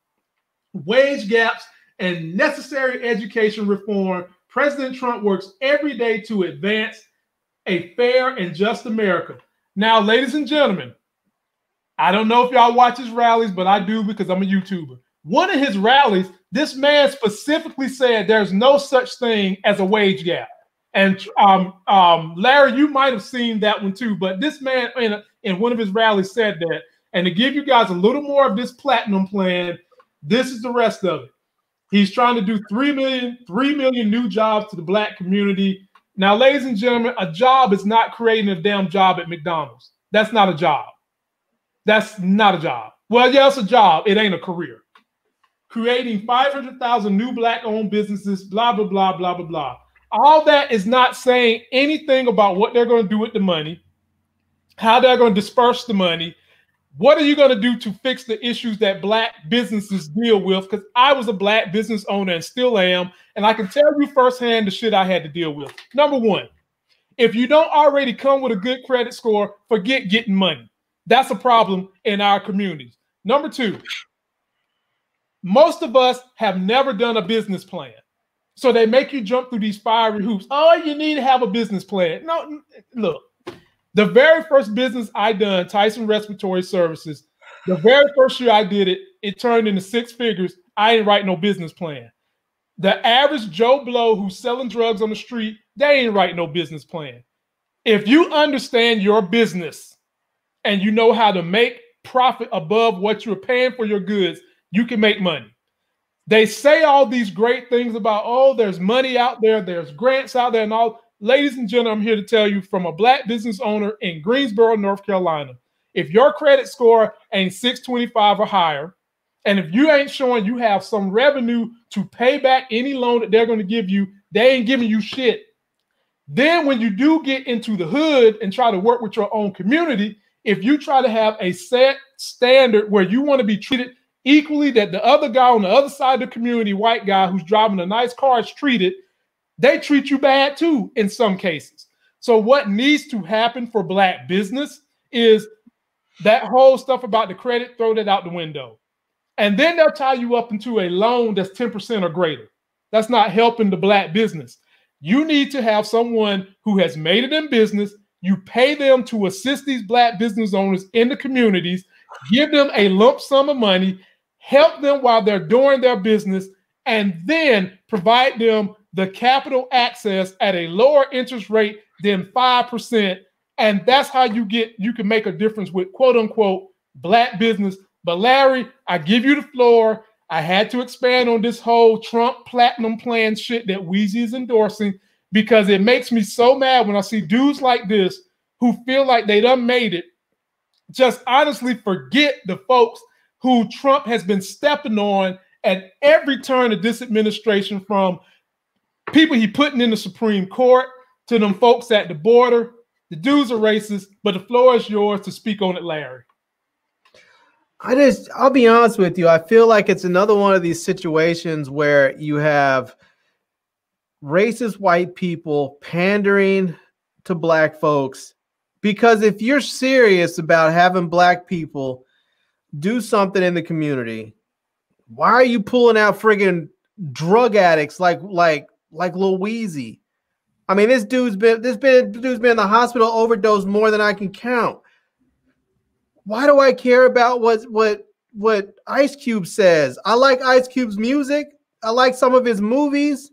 wage gaps, and necessary education reform. President Trump works every day to advance a fair and just America. Now, ladies and gentlemen, I don't know if y'all watch his rallies, but I do because I'm a YouTuber. One of his rallies, this man specifically said there's no such thing as a wage gap. And Larry, you might have seen that one too, but this man in one of his rallies said that. And to give you guys a little more of this platinum plan, this is the rest of it. He's trying to do 3 million new jobs to the Black community. Now, ladies and gentlemen, a job is not creating a damn job at McDonald's. That's not a job. That's not a job. Well, yeah, it's a job. It ain't a career. Creating 500,000 new Black-owned businesses, blah, blah, blah, blah, blah, blah. All that is not saying anything about what they're going to do with the money, how they're going to disperse the money. What are you going to do to fix the issues that Black businesses deal with? Because I was a Black business owner and still am, and I can tell you firsthand the shit I had to deal with. Number one, if you don't already come with a good credit score, forget getting money. That's a problem in our communities. Number two, most of us have never done a business plan. So they make you jump through these fiery hoops. Oh, you need to have a business plan. No, look, the very first business I done, Tyson Respiratory Services, the very first year I did it, it turned into 6 figures. I ain't write no business plan. The average Joe Blow who's selling drugs on the street, they ain't write no business plan. If you understand your business and you know how to make profit above what you're paying for your goods, you can make money. They say all these great things about, oh, there's money out there, there's grants out there and all. Ladies and gentlemen, I'm here to tell you from a Black business owner in Greensboro, North Carolina, if your credit score ain't 625 or higher, and if you ain't showing you have some revenue to pay back any loan that they're going to give you, they ain't giving you shit. Then when you do get into the hood and try to work with your own community, if you try to have a set standard where you want to be treated equally that the other guy on the other side of the community, white guy who's driving a nice car, is treated, they treat you bad too in some cases. So what needs to happen for Black business is that whole stuff about the credit, throw that out the window. And then they'll tie you up into a loan that's 10% or greater. That's not helping the Black business. You need to have someone who has made it in business. You pay them to assist these Black business owners in the communities, give them a lump sum of money, help them while they're doing their business, and then provide them the capital access at a lower interest rate than 5%. And that's how you can make a difference with quote unquote Black business. But Larry, I give you the floor. I had to expand on this whole Trump platinum plan shit that Weezy is endorsing, because it makes me so mad when I see dudes like this who feel like they done made it, just honestly forget the folks who Trump has been stepping on at every turn of this administration, from people he putting in the Supreme Court to them folks at the border. The dudes are racist, but the floor is yours to speak on it, Larry. I'll be honest with you. I feel like it's another one of these situations where you have racist white people pandering to Black folks, because if you're serious about having Black people do something in the community, why are you pulling out friggin' drug addicts like Lil Weezy? I mean, this dude's been in the hospital overdose more than I can count. Why do I care about what Ice Cube says? I like Ice Cube's music. I like some of his movies.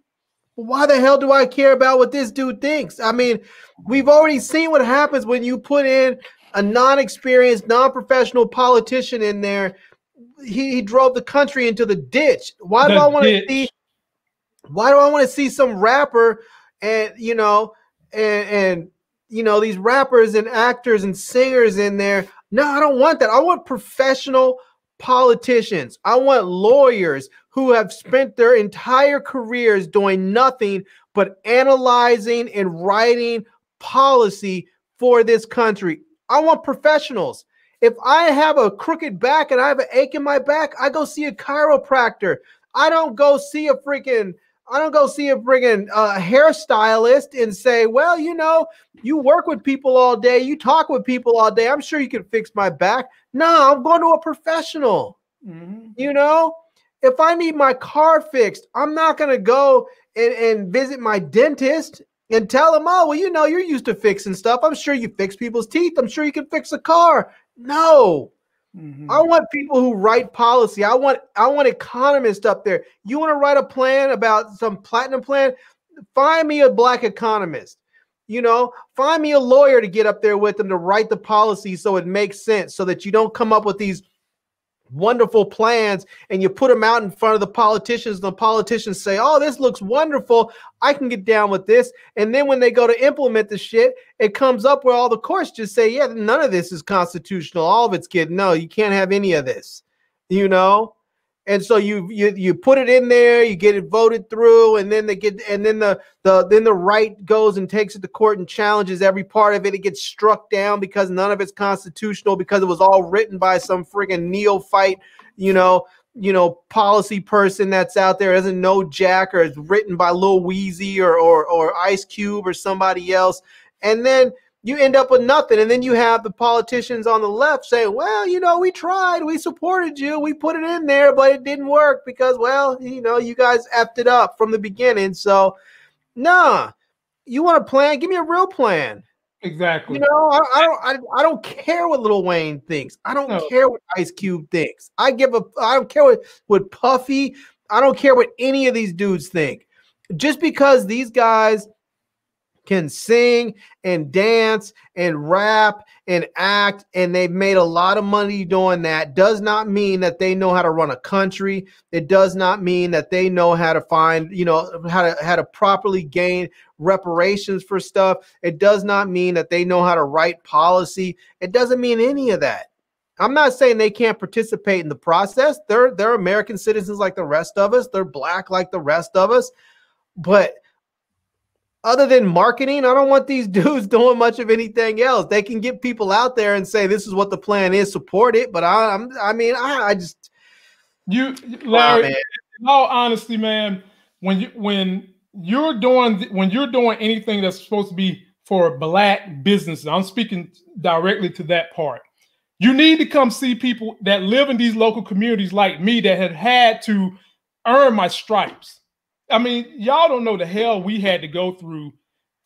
Why the hell do I care about what this dude thinks? I mean, we've already seen what happens when you put in a non-experienced, non-professional politician in there. He drove the country into the ditch. Why do I want to see some rapper and these rappers and actors and singers in there? No, I don't want that. I want professional politicians. I want lawyers who have spent their entire careers doing nothing but analyzing and writing policy for this country. I want professionals. If I have a crooked back and I have an ache in my back, I go see a chiropractor. I don't go see a friggin' hairstylist and say, well, you work with people all day, you talk with people all day, I'm sure you can fix my back. No, I'm going to a professional. Mm-hmm. If I need my car fixed, I'm not going to go and visit my dentist and tell him, oh, well, you're used to fixing stuff. I'm sure you fix people's teeth. I'm sure you can fix a car. No, I want people who write policy. I want economists up there. You want to write a plan about some platinum plan? Find me a black economist. Find me a lawyer to get up there with them to write the policy so it makes sense, so that you don't come up with these wonderful plans and you put them out in front of the politicians. The politicians say, "Oh, this looks wonderful. I can get down with this." And then when they go to implement the shit, it comes up where all the courts just say, "Yeah, none of this is constitutional. All of it's good. No, you can't have any of this." And so you put it in there, you get it voted through, and then the right goes and takes it to court and challenges every part of it. It gets struck down because none of it's constitutional, because it was all written by some friggin' neophyte, policy person that's out there, doesn't know jack, or it's written by Lil Weezy or Ice Cube or somebody else. And then you end up with nothing. And then you have the politicians on the left saying, "Well, we tried, we supported you, we put it in there, but it didn't work because, well, you guys effed it up from the beginning." So, nah, you want a plan? Give me a real plan. Exactly. I don't care what Lil Wayne thinks. I don't care what Ice Cube thinks. I don't care what Puffy. I don't care what any of these dudes think. Just because these guys can sing and dance and rap and act, and they've made a lot of money doing that, does not mean that they know how to run a country. It does not mean that they know how to find, how to properly gain reparations for stuff. It does not mean that they know how to write policy. It doesn't mean any of that. I'm not saying they can't participate in the process. They're American citizens like the rest of us. They're black like the rest of us. But other than marketing, I don't want these dudes doing much of anything else. They can get people out there and say, "This is what the plan is, support it." But I just, Larry, in all honesty, man, when you're doing anything that's supposed to be for black businesses, I'm speaking directly to that part. You need to come see people that live in these local communities like me that have had to earn my stripes. I mean, y'all don't know the hell we had to go through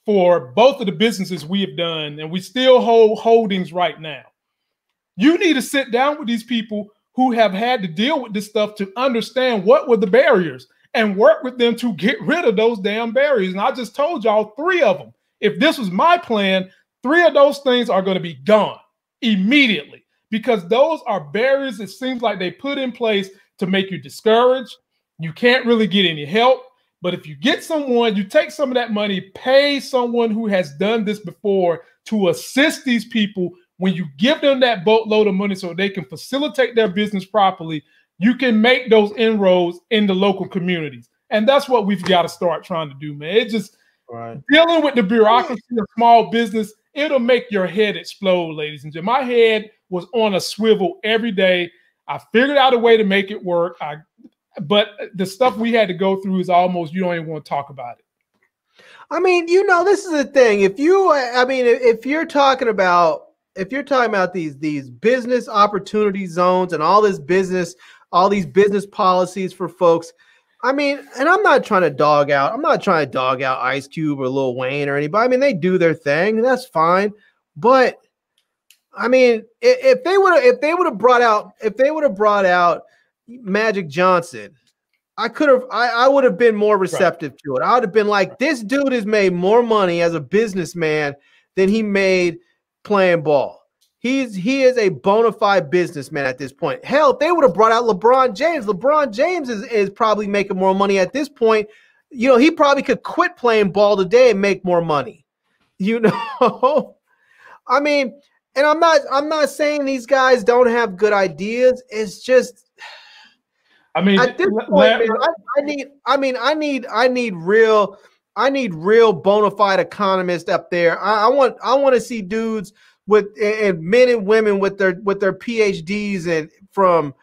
for both of the businesses we have done, and we still hold holdings right now. You need to sit down with these people who have had to deal with this stuff to understand what were the barriers and work with them to get rid of those damn barriers. And I just told y'all 3 of them. If this was my plan, 3 of those things are going to be gone immediately, because those are barriers it seems like they put in place to make you discouraged. You can't really get any help. But if you get someone, you take some of that money, pay someone who has done this before to assist these people. When you give them that boatload of money so they can facilitate their business properly, you can make those inroads in the local communities. And that's what we've got to start trying to do, man. It's just dealing with the bureaucracy of small business. It'll make your head explode, ladies and gentlemen. My head was on a swivel every day. I figured out a way to make it work. But the stuff we had to go through is almost, you don't even want to talk about it. I mean, this is the thing. If you're talking about these business opportunity zones and all these business policies for folks, I mean, and I'm not trying to dog out Ice Cube or Lil Wayne or anybody. I mean, they do their thing. That's fine. But I mean, if they would have brought out Magic Johnson, I would have been more receptive to it. I would have been like, this dude has made more money as a businessman than he made playing ball. He is a bona fide businessman at this point. Hell, if they would have brought out LeBron James is probably making more money at this point. He probably could quit playing ball today and make more money. I mean, and I'm not saying these guys don't have good ideas. It's just, I mean, at this point, man, I need real bona fide economists up there. I want to see dudes and men and women with their PhDs and from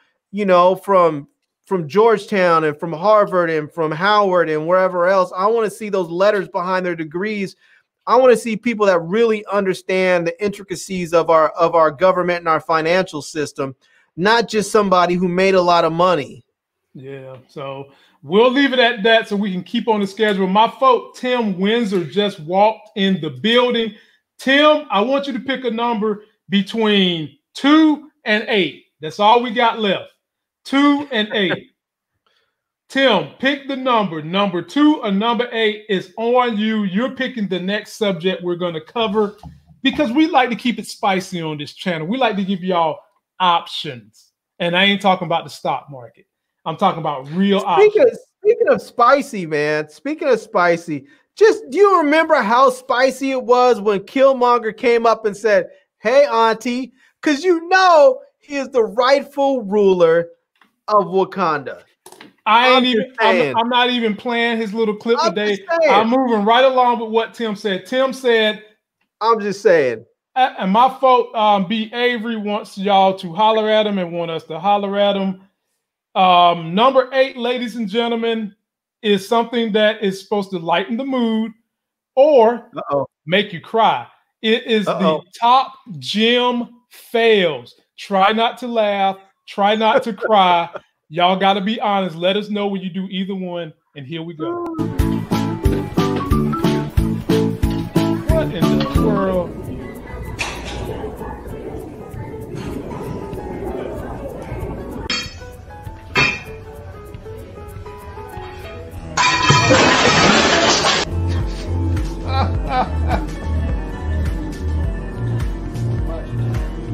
Georgetown and from Harvard and from Howard and wherever else. I want to see those letters behind their degrees. I want to see people that really understand the intricacies of our government and our financial system, not just somebody who made a lot of money. Yeah, so we'll leave it at that so we can keep on the schedule. My folk, Tim Windsor, just walked in the building. Tim, I want you to pick a number between 2 and 8. That's all we got left. 2 and 8. Tim, pick the number. Number 2 or number 8 is on you. You're picking the next subject we're going to cover because we like to keep it spicy on this channel. We like to give y'all options. And I ain't talking about the stock market. I'm talking about real options. Speaking of spicy, man. Speaking of spicy, do you remember how spicy it was when Killmonger came up and said, "Hey, Auntie," because you know he is the rightful ruler of Wakanda. I'm not even playing his little clip today. I'm moving right along with what Tim said. Tim said, I'm just saying. And my folk, B. Avery, wants y'all to holler at him and want us to holler at him. Number 8, ladies and gentlemen, is something that is supposed to lighten the mood or make you cry. It is the top gym fails. Try not to laugh. Try not to cry. Y'all got to be honest. Let us know when you do either one. And here we go. What in the world?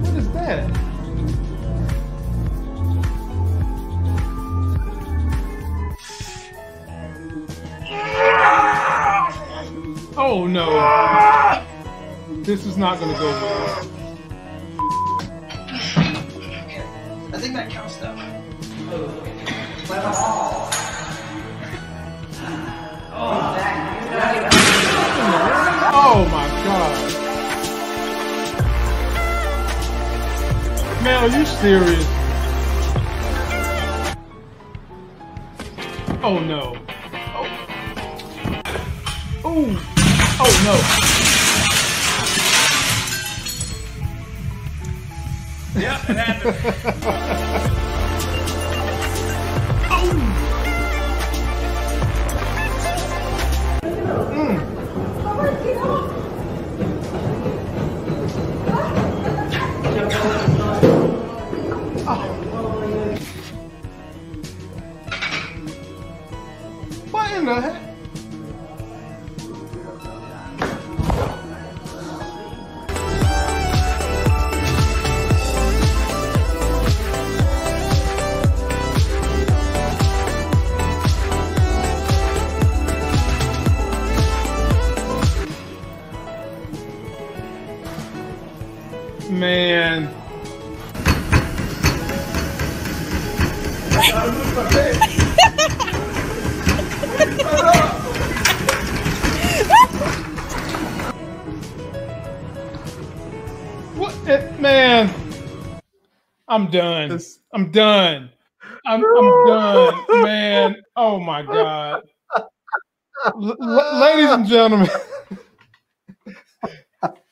What is that? Oh no. This is not going to go well. I think that counts though. Oh my God. Man, are you serious? Oh no. Oh. Oh no. Yeah, it happened. What in the heck? Man. What, man? I'm done. I'm done. I'm done, man. Oh my God. Ladies and gentlemen,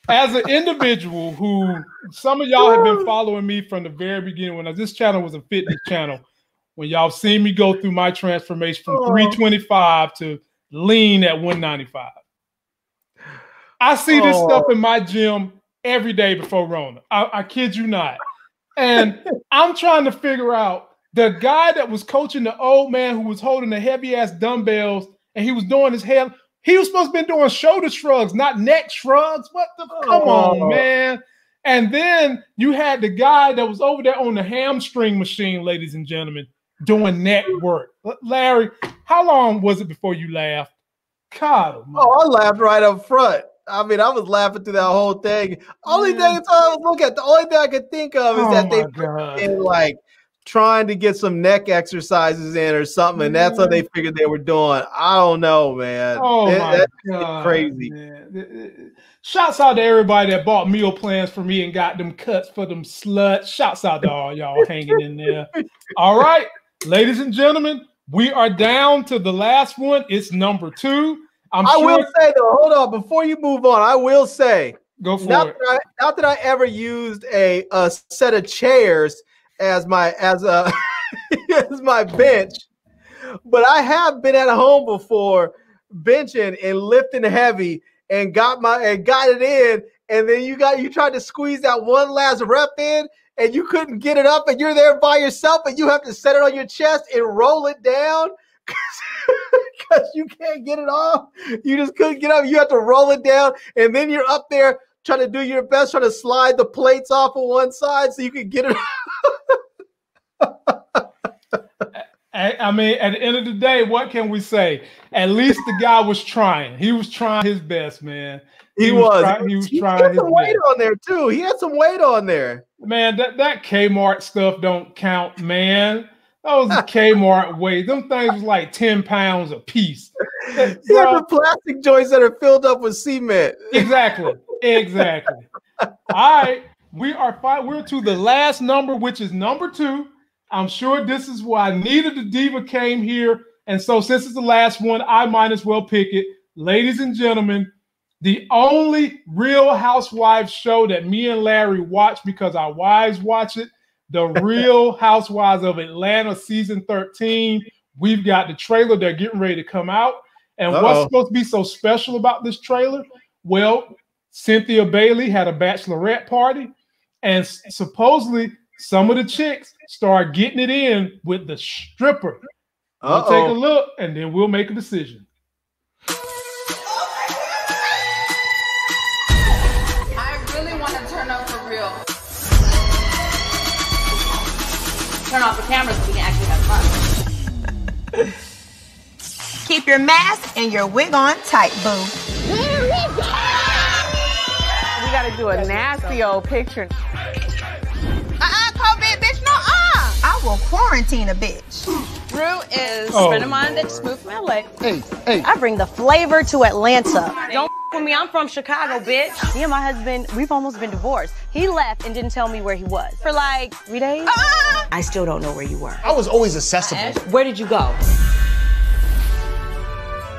as an individual who some of y'all have been following me from the very beginning, when this channel was a fitness channel, when y'all seen me go through my transformation from 325 to lean at 195. I see this stuff in my gym every day before Rona. I kid you not. And I'm trying to figure out the guy that was coaching the old man who was holding the heavy ass dumbbells and he was doing his head. He was supposed to be doing shoulder shrugs, not neck shrugs. What the? Come on, man. And then you had the guy that was over there on the hamstring machine, ladies and gentlemen, doing neck work. Larry, how long was it before you laughed? God, I laughed right up front. I mean, I was laughing through that whole thing. Only thing I was looking at, the only thing I could think of is that they put in like trying to get some neck exercises in or something, and that's what they figured they were doing. I don't know, man. Oh my God, crazy. Man. Shouts out to everybody that bought meal plans for me and got them cuts for them sluts. Shouts out to all y'all hanging in there. All right, ladies and gentlemen, we are down to the last one. It's number 2. I will say though, hold on, before you move on, I will say, go for not it. Not that I ever used a set of chairs as my as my bench, but I have been at home before benching and lifting heavy and got it in and then you tried to squeeze that one last rep in, and you couldn't get it up, and you're there by yourself, and you have to set it on your chest and roll it down because you can't get it off. You just couldn't get up. You have to roll it down, and then you're up there trying to do your best, trying to slide the plates off of one side so you can get it. I mean, at the end of the day, what can we say? At least the guy was trying. He was trying his best, man. He was trying his best. He had some weight on there too. He had some weight on there. Man, that Kmart stuff don't count, man. That was a Kmart weight. Them things was like 10 pounds a piece. He had the plastic joints that are filled up with cement. Exactly. All right, we're to the last number, which is number 2. I'm sure this is why Nita the Diva came here. And so since it's the last one, I might as well pick it. Ladies and gentlemen, the only Real Housewives show that me and Larry watch because our wives watch it, the Real Housewives of Atlanta season 13. We've got the trailer. They're getting ready to come out. And what's supposed to be so special about this trailer? Well, Cynthia Bailey had a bachelorette party, and supposedly some of the chicks start getting it in with the stripper. We'll take a look, and then we'll make a decision. I really want to turn up for real. Turn off the cameras so we can actually have fun. Keep your mask and your wig on tight, boo. We gotta do a nasty old picture. COVID, bitch, I will quarantine a bitch. Drew is a friend of mine that just moved from LA. Hey. I bring the flavor to Atlanta. Don't with me, I'm from Chicago, bitch. Me and my husband, we've almost been divorced. He left and didn't tell me where he was for like 3 days. I still don't know where you were. I was always accessible. Where did you go?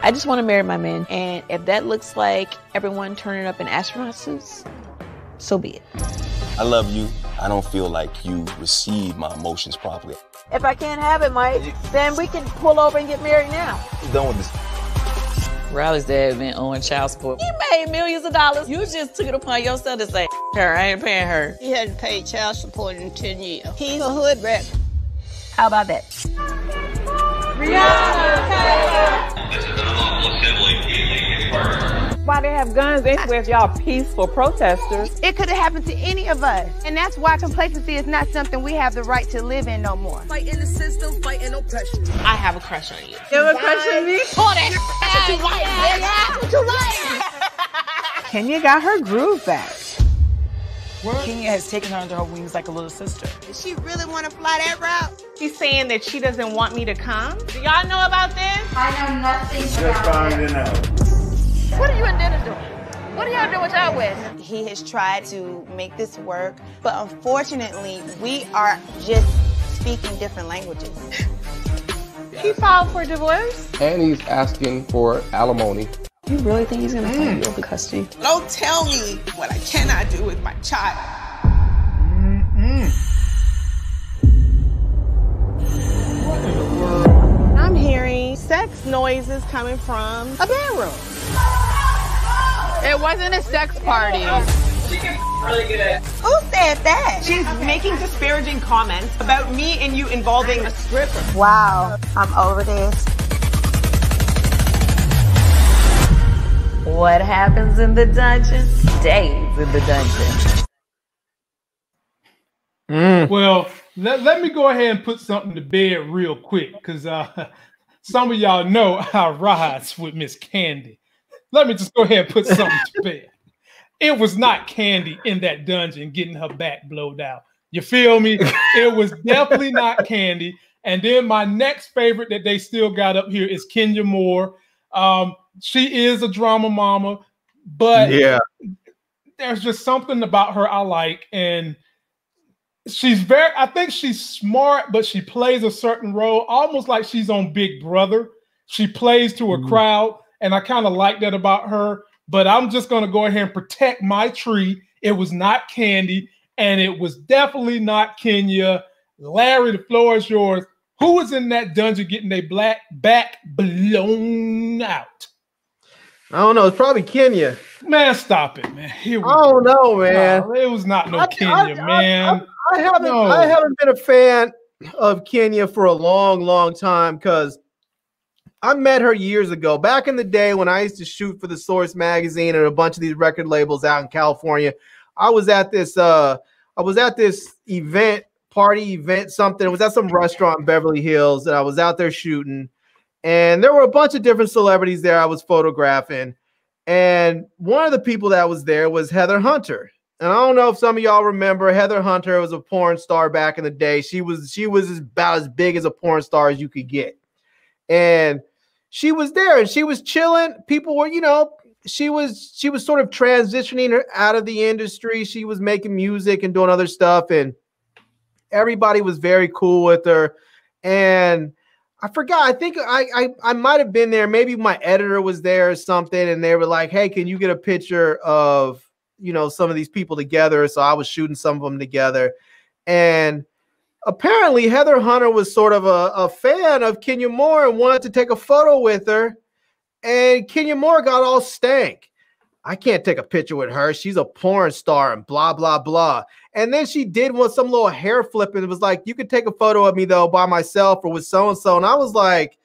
I just want to marry my man, and if that looks like everyone turning up in astronaut suits, so be it. I love you. I don't feel like you receive my emotions properly. If I can't have it, Mike, then we can pull over and get married now. I'm done with this. Riley's dad been owing child support. You made millions of dollars. You just took it upon yourself to say, her, I ain't paying her. He hadn't paid child support in 10 years. He's a hood rat. How about that? Why they have guns anywhere if y'all peaceful protesters? It could have happened to any of us. And that's why complacency is not something we have the right to live in no more. Fight in the system, fight in oppression. I have a crush on you. You have a crush on me? That's what you like. Kenya got her groove back. What? Kenya has taken her under her wings like a little sister. Does she really want to fly that route? She's saying that she doesn't want me to come. Do y'all know about this? I know nothing Just about finding out. What are you and Dennis doing? What are y'all doing with y'all with? He has tried to make this work, but unfortunately, we are just speaking different languages. He filed for divorce? And he's asking for alimony. You really think he's gonna fight you over custody? Don't tell me what I cannot do with my child. I'm hearing sex noises coming from a bedroom. It wasn't a sex party. She can really good at it. Who said that? She's making disparaging comments about me and you involving a stripper. Wow, I'm over this. What happens in the dungeon stays in the dungeon. Well, let me go ahead and put something to bed real quick, because some of y'all know I rides with Miss Candy. Let me just go ahead and put something to bed. It was not Candy in that dungeon getting her back blowed out. You feel me? It was definitely not Candy. And then my next favorite that they still got up here is Kenya Moore. She is a drama mama, but there's just something about her I like. And I think she's smart, but she plays a certain role, almost like she's on Big Brother. She plays to a crowd, and I kind of like that about her. But I'm just going to go ahead and protect my tree. It was not Candy, and it was definitely not Kenya. Larry, the floor is yours. Who was in that dungeon getting their back blown out? I don't know. It's probably Kenya. Man, stop it, man. I don't know, man. No, it was not no Kenya, man. I haven't been a fan of Kenya for a long, long time because I met her years ago. Back in the day when I used to shoot for the Source magazine and a bunch of these record labels out in California, I was at this party event, something. It was at some restaurant in Beverly Hills, and I was out there shooting. And there were a bunch of different celebrities there I was photographing. And one of the people that was there was Heather Hunter. And I don't know if some of y'all remember, Heather Hunter was a porn star back in the day. She was about as big as a porn star as you could get. And she was there and she was chilling. People were, she was sort of transitioning her out of the industry. She was making music and doing other stuff. And everybody was very cool with her. And I forgot. I think I might have been there. Maybe my editor was there or something. And they were like, hey, can you get a picture of, some of these people together? So I was shooting some of them together. And apparently Heather Hunter was sort of a fan of Kenya Moore and wanted to take a photo with her. And Kenya Moore got all stank. I can't take a picture with her. She's a porn star and blah, blah, blah. And then she did some little hair flip and it was like, you could take a photo of me though by myself or with so-and-so. And I was like,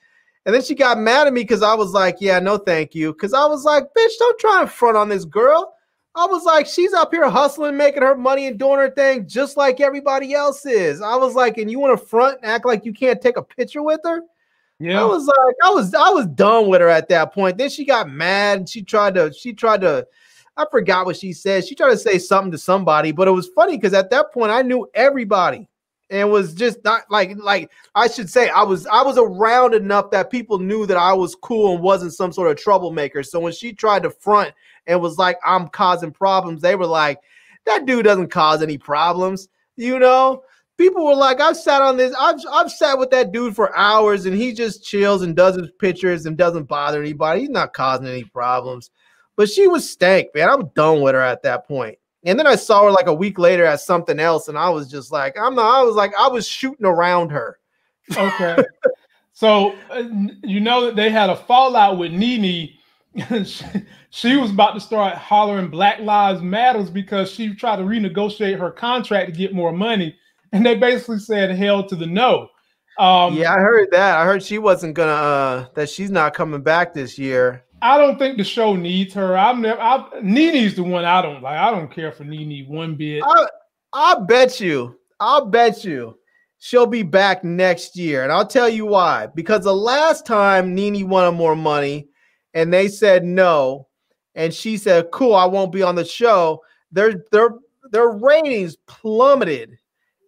and then she got mad at me because I was like, yeah, no, thank you. Because I was like, bitch, don't try and front on this girl. I was like, she's up here hustling, making her money and doing her thing just like everybody else is. I was like, and you want to front and act like you can't take a picture with her? Yeah. I was like, I was done with her at that point. Then she got mad and she tried to, I forgot what she said. She tried to say something to somebody, but it was funny because at that point I knew everybody and was just not like I should say I was around enough that people knew that I was cool and wasn't some sort of troublemaker. So when she tried to front and was like, I'm causing problems, they were like, that dude doesn't cause any problems, People were like, I've sat with that dude for hours and he just chills and does his pictures and doesn't bother anybody. He's not causing any problems. But she was stank, man. I was done with her at that point. And then I saw her like a week later at something else. And I was just like, I was shooting around her. Okay. So, that they had a fallout with Nene. She was about to start hollering Black Lives Matters because she tried to renegotiate her contract to get more money. And they basically said hell to the no. Yeah, I heard that. I heard she wasn't gonna that she's not coming back this year. I don't think the show needs her. Nene's the one I don't like. I don't care for Nene one bit. I'll bet you she'll be back next year. And I'll tell you why. Because the last time Nene wanted more money and they said no, and she said, cool, I won't be on the show, their ratings plummeted.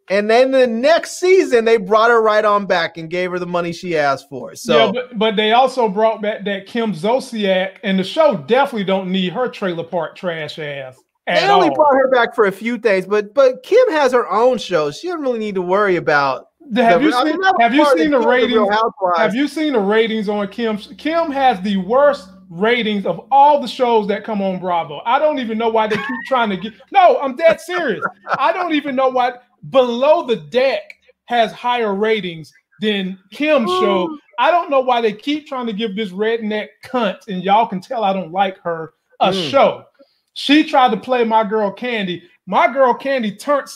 And then the next season, they brought her right on back and gave her the money she asked for. So, yeah, but they also brought back that Kim Zolciak, and the show definitely don't need her trailer park trash ass. They only brought her back for a few things, but Kim has her own show. She doesn't really need to worry about. Have you seen the ratings? Have you seen the ratings on Kim? Kim has the worst ratings of all the shows that come on Bravo. I don't even know why they keep trying to get. No, I'm dead serious. I don't even know why. Below the Deck has higher ratings than Kim's show. I don't know why they keep trying to give this redneck cunt, and y'all can tell I don't like her, a show. She tried to play My Girl Candy. My Girl Candy turned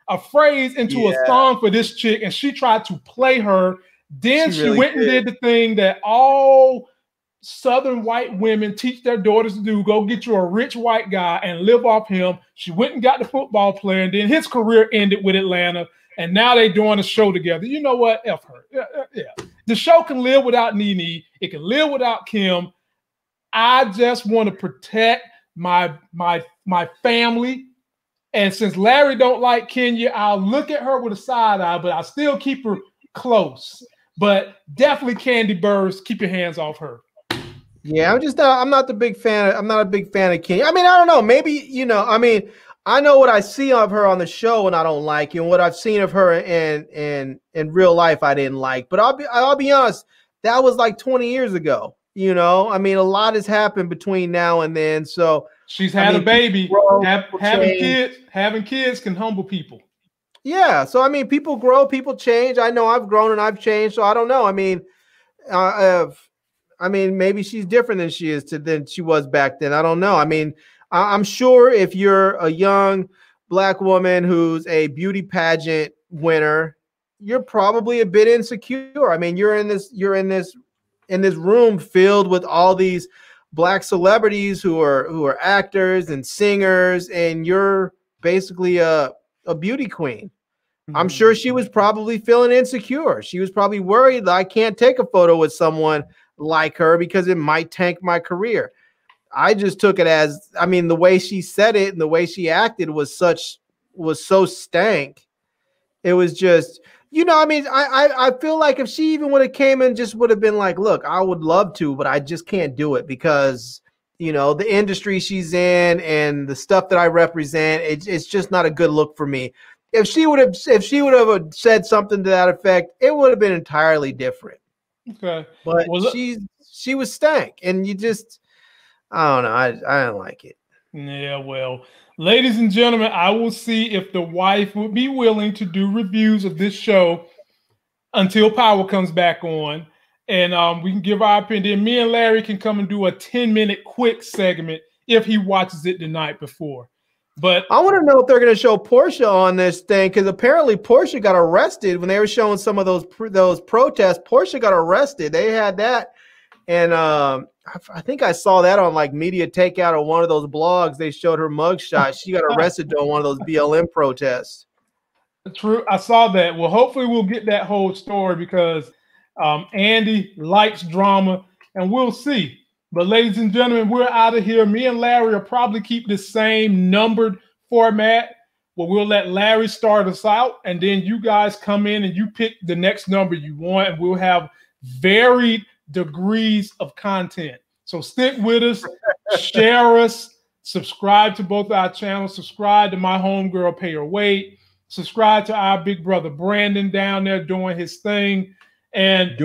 a phrase into a song for this chick, and she tried to play her. Then she really went and did the thing that all Southern white women teach their daughters to do: go get you a rich white guy and live off him. She went and got the football player, and then his career ended with Atlanta, and now they're doing a show together. You know what? F her. Yeah. The show can live without Nene. It can live without Kim. I just want to protect my family. And since Larry don't like Kenya, I'll look at her with a side eye, but I'll still keep her close. But definitely Candy Burrs, keep your hands off her. Yeah, I'm not a big fan of Kenya. I mean, I don't know. Maybe, I know what I see of her on the show and I don't like, and what I've seen of her in real life I didn't like. But I'll be honest, that was like 20 years ago. I mean, a lot has happened between now and then. So she's had a baby. Having kids can humble people. Yeah. So I mean, people grow, people change. I know I've grown and I've changed. So I don't know. I mean, I mean, maybe she's different than she was back then. I don't know. I mean, I'm sure if you're a young Black woman who's a beauty pageant winner, you're probably a bit insecure. I mean, you're in this room filled with all these Black celebrities who are actors and singers, and you're basically a beauty queen. I'm sure she was probably feeling insecure. She was probably worried that I can't take a photo with someone like her because it might tank my career. I just took it as, I mean, the way she said it and the way she acted was so stank. It was just, I mean, I feel like if she even would have came and just would have been like, look, I would love to, but I just can't do it because, the industry she's in and the stuff that I represent, it's just not a good look for me. If she would have said something to that effect, it would have been entirely different. Okay. But she was stank, and you just, I don't know. I don't like it. Yeah, well, ladies and gentlemen, I will see if the wife would be willing to do reviews of this show until Power comes back on. And we can give our opinion. Me and Larry can come and do a 10-minute quick segment if he watches it the night before. But I want to know if they're going to show Portia on this thing, because apparently Portia got arrested when they were showing some of those protests. Portia got arrested. They had that, and I think I saw that on like Media Takeout or one of those blogs. They showed her mugshot. She got arrested on one of those BLM protests. True, I saw that. Well, hopefully we'll get that whole story because Andy likes drama, and we'll see. But ladies and gentlemen, we're out of here. Me and Larry will probably keep the same numbered format where we'll let Larry start us out, and then you guys come in and you pick the next number you want, and we'll have varied degrees of content. So stick with us, share us, subscribe to both our channels, subscribe to my homegirl Pay Her Weight, subscribe to our big brother Brandon down there doing his thing. And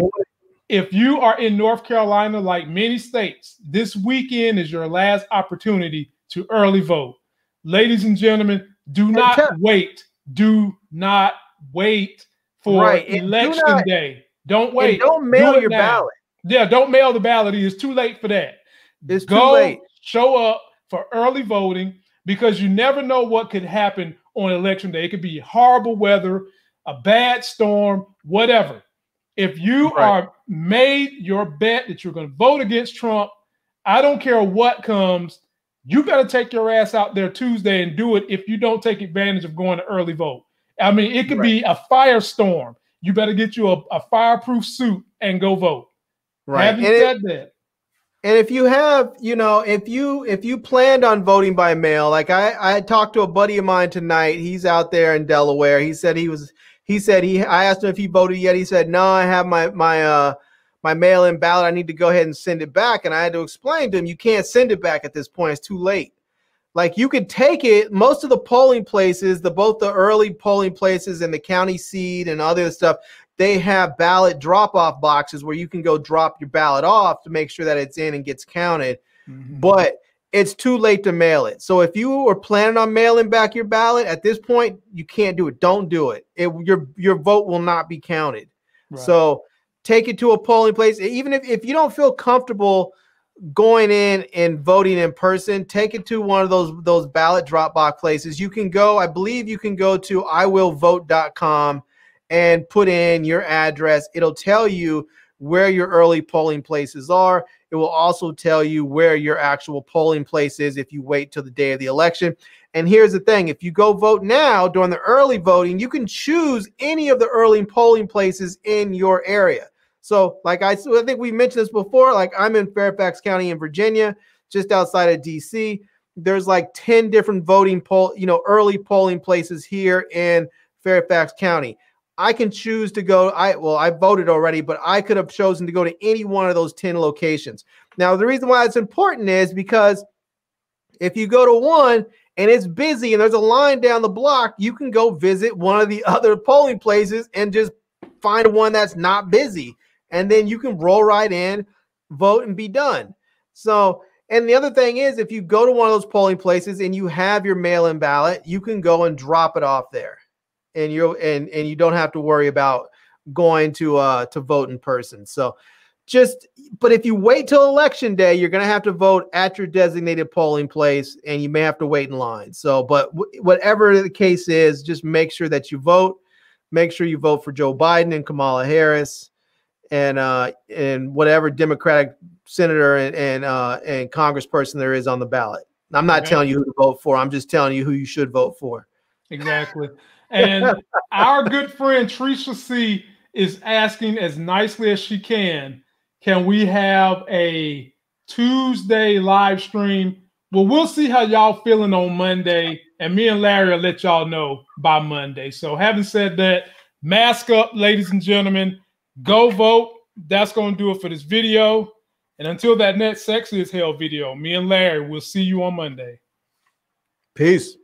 if you are in North Carolina, like many states, this weekend is your last opportunity to early vote. Ladies and gentlemen, do not wait. Do not wait for election day. Don't wait. Don't mail your ballot. Yeah, don't mail the ballot. It's too late for that. It's too late. Show up for early voting, because you never know what could happen on election day. It could be horrible weather, a bad storm, whatever. If you are made your bet that you're going to vote against Trump, I don't care what comes, you got to take your ass out there Tuesday and do it if you don't take advantage of going to early vote. I mean, it could be a firestorm. You better get you a fireproof suit and go vote. Right. Having said that. And if you have, if you planned on voting by mail, like I talked to a buddy of mine tonight, he's out there in Delaware. I asked him if he voted yet. He said, no, I have my mail-in ballot. I need to go ahead and send it back. And I had to explain to him, you can't send it back at this point. It's too late. Like, you could take it. Most of the polling places, both the early polling places and the county seat and other stuff, they have ballot drop-off boxes where you can go drop your ballot off to make sure that it's in and gets counted. Mm-hmm. But it's too late to mail it. So if you were planning on mailing back your ballot at this point, you can't do it. Don't do it. Your vote will not be counted. Right. So take it to a polling place. Even if you don't feel comfortable going in and voting in person, take it to one of those ballot drop box places. You can go, I believe you can go to iwillvote.com and put in your address. It'll tell you where your early polling places are. It will also tell you where your actual polling place is if you wait till the day of the election. And here's the thing. If you go vote now during the early voting, you can choose any of the early polling places in your area. So like I think we mentioned this before, like I'm in Fairfax County in Virginia, just outside of DC. There's like 10 different early polling places here in Fairfax County. I can choose to go. I voted already, but I could have chosen to go to any one of those 10 locations. Now, the reason why it's important is because if you go to one and it's busy and there's a line down the block, you can go visit one of the other polling places and just find one that's not busy. And then you can roll right in, vote, and be done. So, and the other thing is, if you go to one of those polling places and you have your mail-in ballot, you can go and drop it off there. And you don't have to worry about going to vote in person. So But if you wait till election day, you're going to have to vote at your designated polling place, and you may have to wait in line. So, but whatever the case is, just make sure that you vote. Make sure you vote for Joe Biden and Kamala Harris, and whatever Democratic senator and congressperson there is on the ballot. I'm not telling you who to vote for. I'm just telling you who you should vote for. Exactly. And our good friend Trisha C is asking as nicely as she can we have a Tuesday live stream? Well, we'll see how y'all feeling on Monday, and me and Larry will let y'all know by Monday. So having said that, mask up, ladies and gentlemen. Go vote. That's going to do it for this video. And until that next Sexy as Hell video, me and Larry will see you on Monday. Peace.